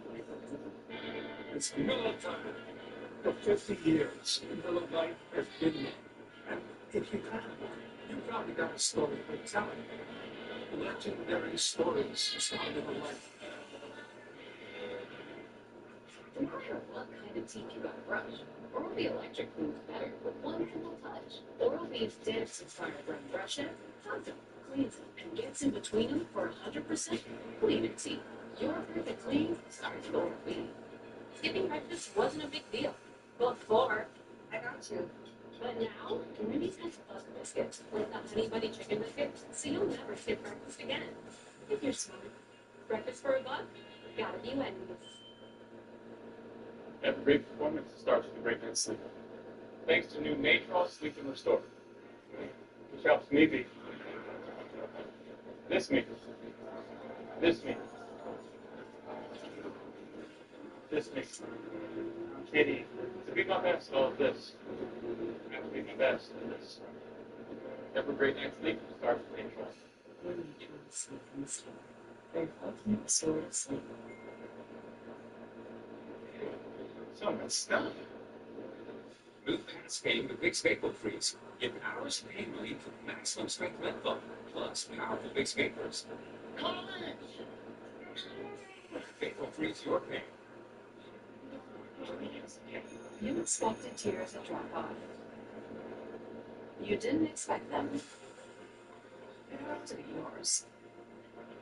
It's Miller time. For 50 years, Miller Lite has been there. And if you have one, you probably got a story worth telling. Legendary stories started in a life. No matter what kind of teeth you got to brush, Oral-B Electric cleans better with one simple touch. Oral-B's dips as part of from brushing, hugs them, cleans them, and gets in between them for 100% cleaner teeth. Your perfect clean starts with Oral-B. Skipping breakfast wasn't a big deal. Before, I got you. But now, Ruby's has bug biscuits with the honey bunny chicken biscuit, so you'll never skip breakfast again. If you're smart. Breakfast for a buck? Gotta be Wendy's. Every great performance starts with a great night's sleep. Thanks to new Natron Sleep and Restore, which helps me be this me, this me, this me. Kitty, to be my best at all of this, I have to be my best at this. Every great night's sleep starts with Natron. Your Natron Sleep and Restore. Their ultimate store of sleep. So messed up. Move past pain with Vicks Vapor Freeze. Get hours of pain relief with maximum strength menthol, plus powerful Vicks Vapors. Vapor Freeze your pain. You expected tears to drop off. You didn't expect them. They have to be yours.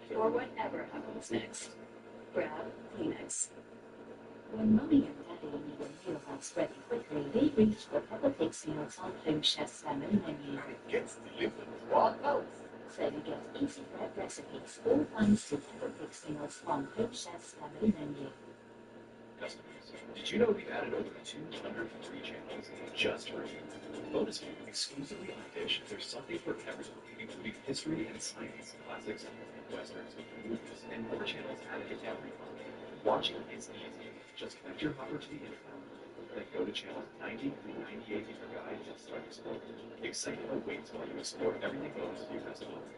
For whatever happens next. Grab Kleenex. When Mommy and Daddy need a meal that's ready quickly, they reach for Peppa Pig's meals on Home Chef's family menu. Gets delivered raw both. So you get easy bread recipes, all thanks to Peppa Pig's meals on Home Chef's family menu. Customers, did you know we've added over 203 channels just for you? Bonus view exclusively on Dish. There's something for everyone, including history and science, classics, westerns, movies, and more channels added every month. Watching is easy. Just connect your hopper to the internet, then go to channels 90 through 98 in your guide and start exploring. Excitement awaits while you explore everything bonus view has to offer.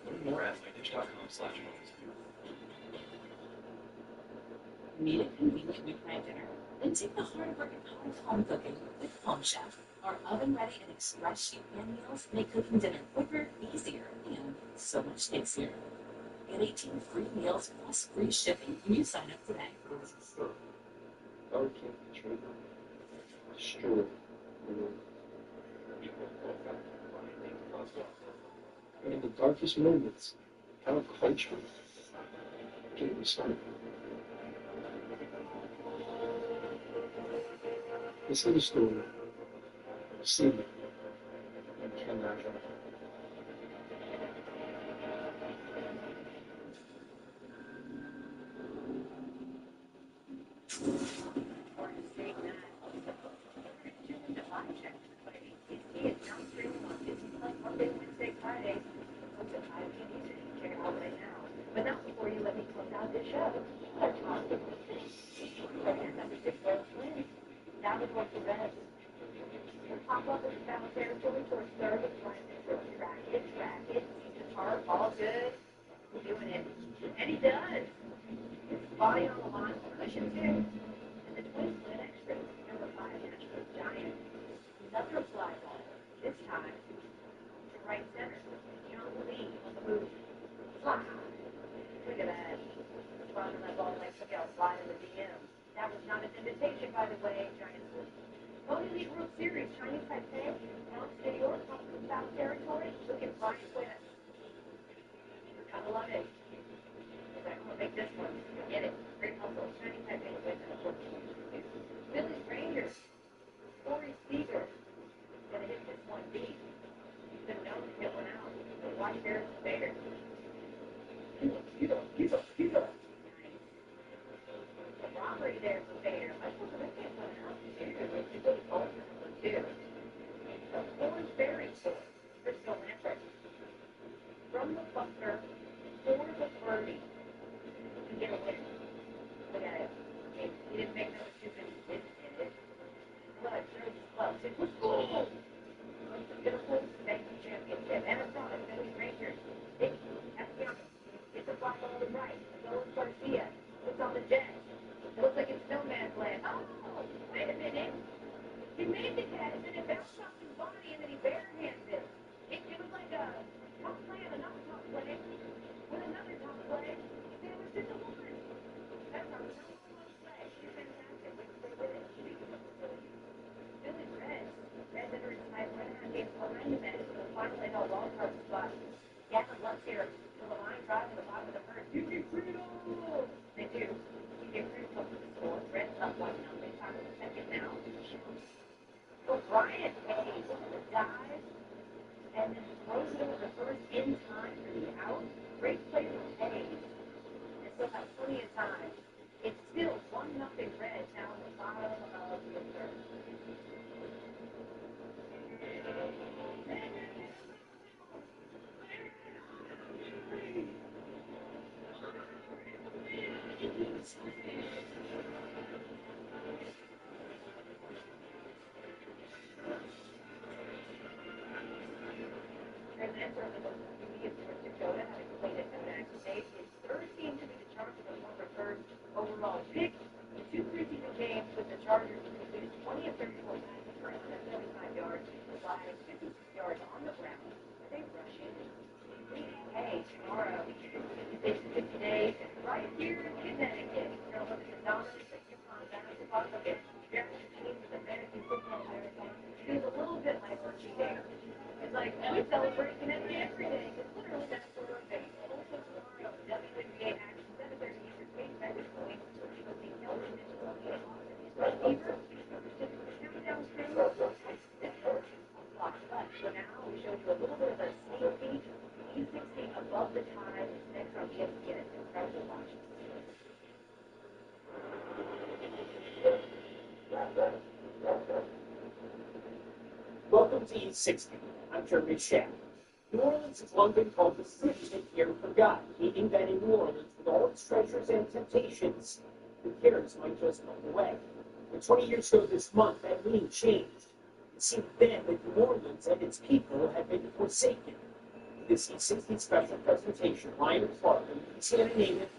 Learn more at mydish.com/bonusview. Need a convenient weeknight dinner? Then take the hard work out of home cooking with Home Chef. Our oven-ready and express sheet pan meals make cooking dinner quicker, easier, and so much tastier. Get 18 free meals plus free shipping when you sign up today. In the darkest moments, our culture gave us hope. This is the story of Celia and Ken Nash. Park, all good, doing it. And he does. His body on the line, cushion too. And the Twins win extra. Number 5, National Giants. Another fly ball, this time to right center. John Lee on the move. Fly. Look at that. Flying that ball like somebody else sliding the DM. That was not an invitation, by the way, Giants win. Pony League World Series, Chinese Taipei, Bronx, New York, South Territory. Look at Brian Quinn. Gotta love it. I'm gonna make this one. Get it. Great hustle. Chinese Taipei wins at 14. Phillies Rangers. Corey Seager. Gonna hit this one deep. He's been known to get one out. So watch Bears and Bears. Keep up. Nice. The robbery there for Bader. I'm supposed to get one out too. It's really cold for number 2. The Orange Berry Tour. Crystal Lantern. From the bunker for the birdie. To get a win. Look at it. He didn't make no stupid hit it. But there's his clubs. It was gold. Gonna hold the banking championship. And it's on it. Phillies Rangers. It's a fly ball to the right. Nolan Garcia. It's on the jet. It looks like it's no man's land. Oh, wait a minute. He made the catch and it bounced off his body and then he barehands it. It was like a top play and another top play with another top play. And it was just a one. That's not a play. You're fantastic. Way to stay with it. Phillies Reds. Reds enter into my 1.5 games behind the bench for the final NL wildcard spot. Gavin Lux here to the line drive to the bottom of the first. You get freedom! They do. You get freedom up to the score. Reds up 1-0. Top of the second now. So Brian Hayes the dive and then throws it over the first in time for the out. Great play from Hayes. They still have plenty of time. It's still 1-0 Reds now in the bottom of the third. There's an answer for the immediate North Dakota, having played at Max State. His third team to be the Chargers, the former third overall pick. In 2 preseason games with the Chargers, he completed 20 of 34 passes for 175 yards, 56 yards on the ground. Are they rushing? Hey, tomorrow, 50 days, right here in Connecticut. We're going to look at the dominance of UConn basketball against Jefferson team with the Fantasy Football Marathon. It was a little bit like Hershey Dare. It's like we celebrate Connecticut every day. It's literally that's where we're based. Also tomorrow, WNBA action, 7:30 Eastern, Kate Beckers going to see Kelvin Mitchell on the receiver. Countdown screen. But for now, we showed you a little bit of a sneak peek. E16 above the tide. Next on ESPN. Incredible watch. Welcome to E60. I'm Jeremy Schaff. New Orleans has long been called the city that fear forgot, meaning that in New Orleans, with all its treasures and temptations, the cares might just melt away. But 20 years ago this month, that meaning changed. It seemed then that New Orleans and its people had been forsaken. In this E60 special presentation, Ryan Clark, a Louisiana native,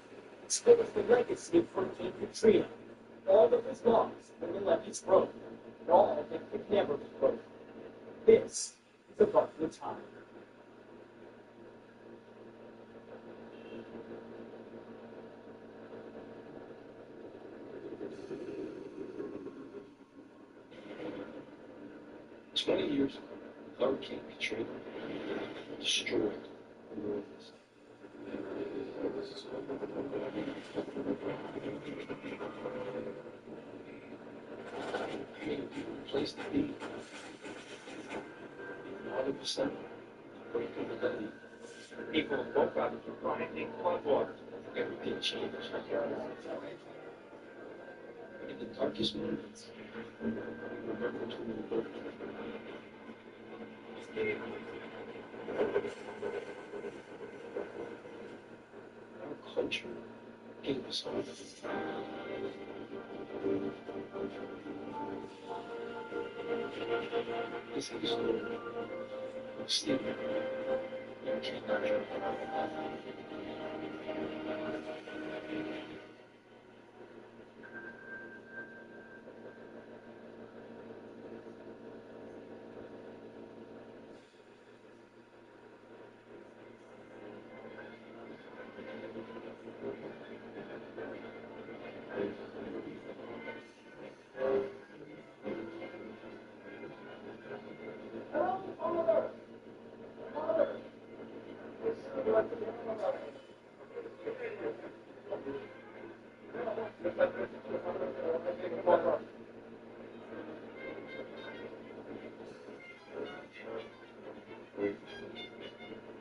explores the legacy of Hurricane Katrina, all that was lost when the levees broke, and all that could never be broken. This is Above the Tide. Years ago, Hurricane Katrina destroyed New Orleans. Place to be. All of a sudden, break of the levee. People woke up to grinding flood water. Everything changed. In the darkest moments, we remember to move. Our culture gave us hope. This is the story of Stephen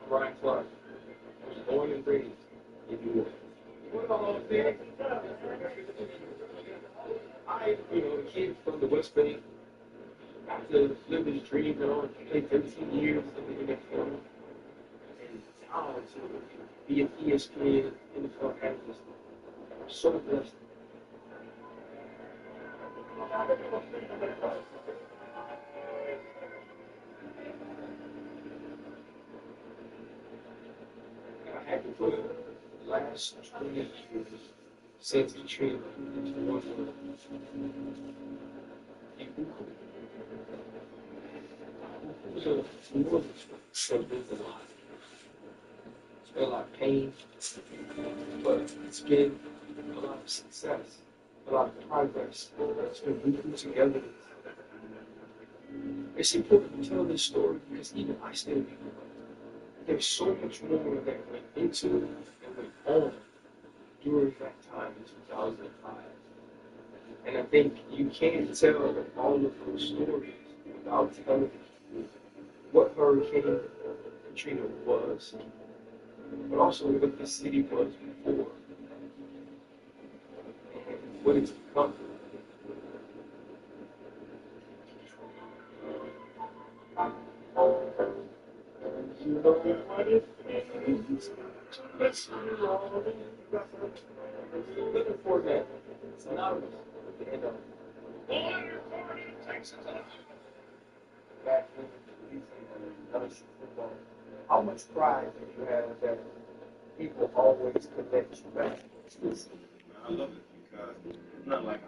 Brian Clark was born and raised in New York. What about all the things? A kid from the West Bay, got to live his dream, played 13 years in the NFL, and now to be an ESPN NFL analyst. I'm so blessed. I had to put the last 20 years since the trade into one word. The world has been a lot. It's been a lot of pain, but it's been a lot of success, a lot of progress. It's been moving together. It's important to tell this story because even I still need it. There's so much more that went into and went on during that time in 2005. And I think you can't tell all of those stories without telling what Hurricane Katrina was, but also what the city was before, and what it's become. You know what it means to miss you all in reference. Looking for that synonymous with the end of it. Back in another football. How much pride do you have that people always connect you back to this? I love it because it's not like I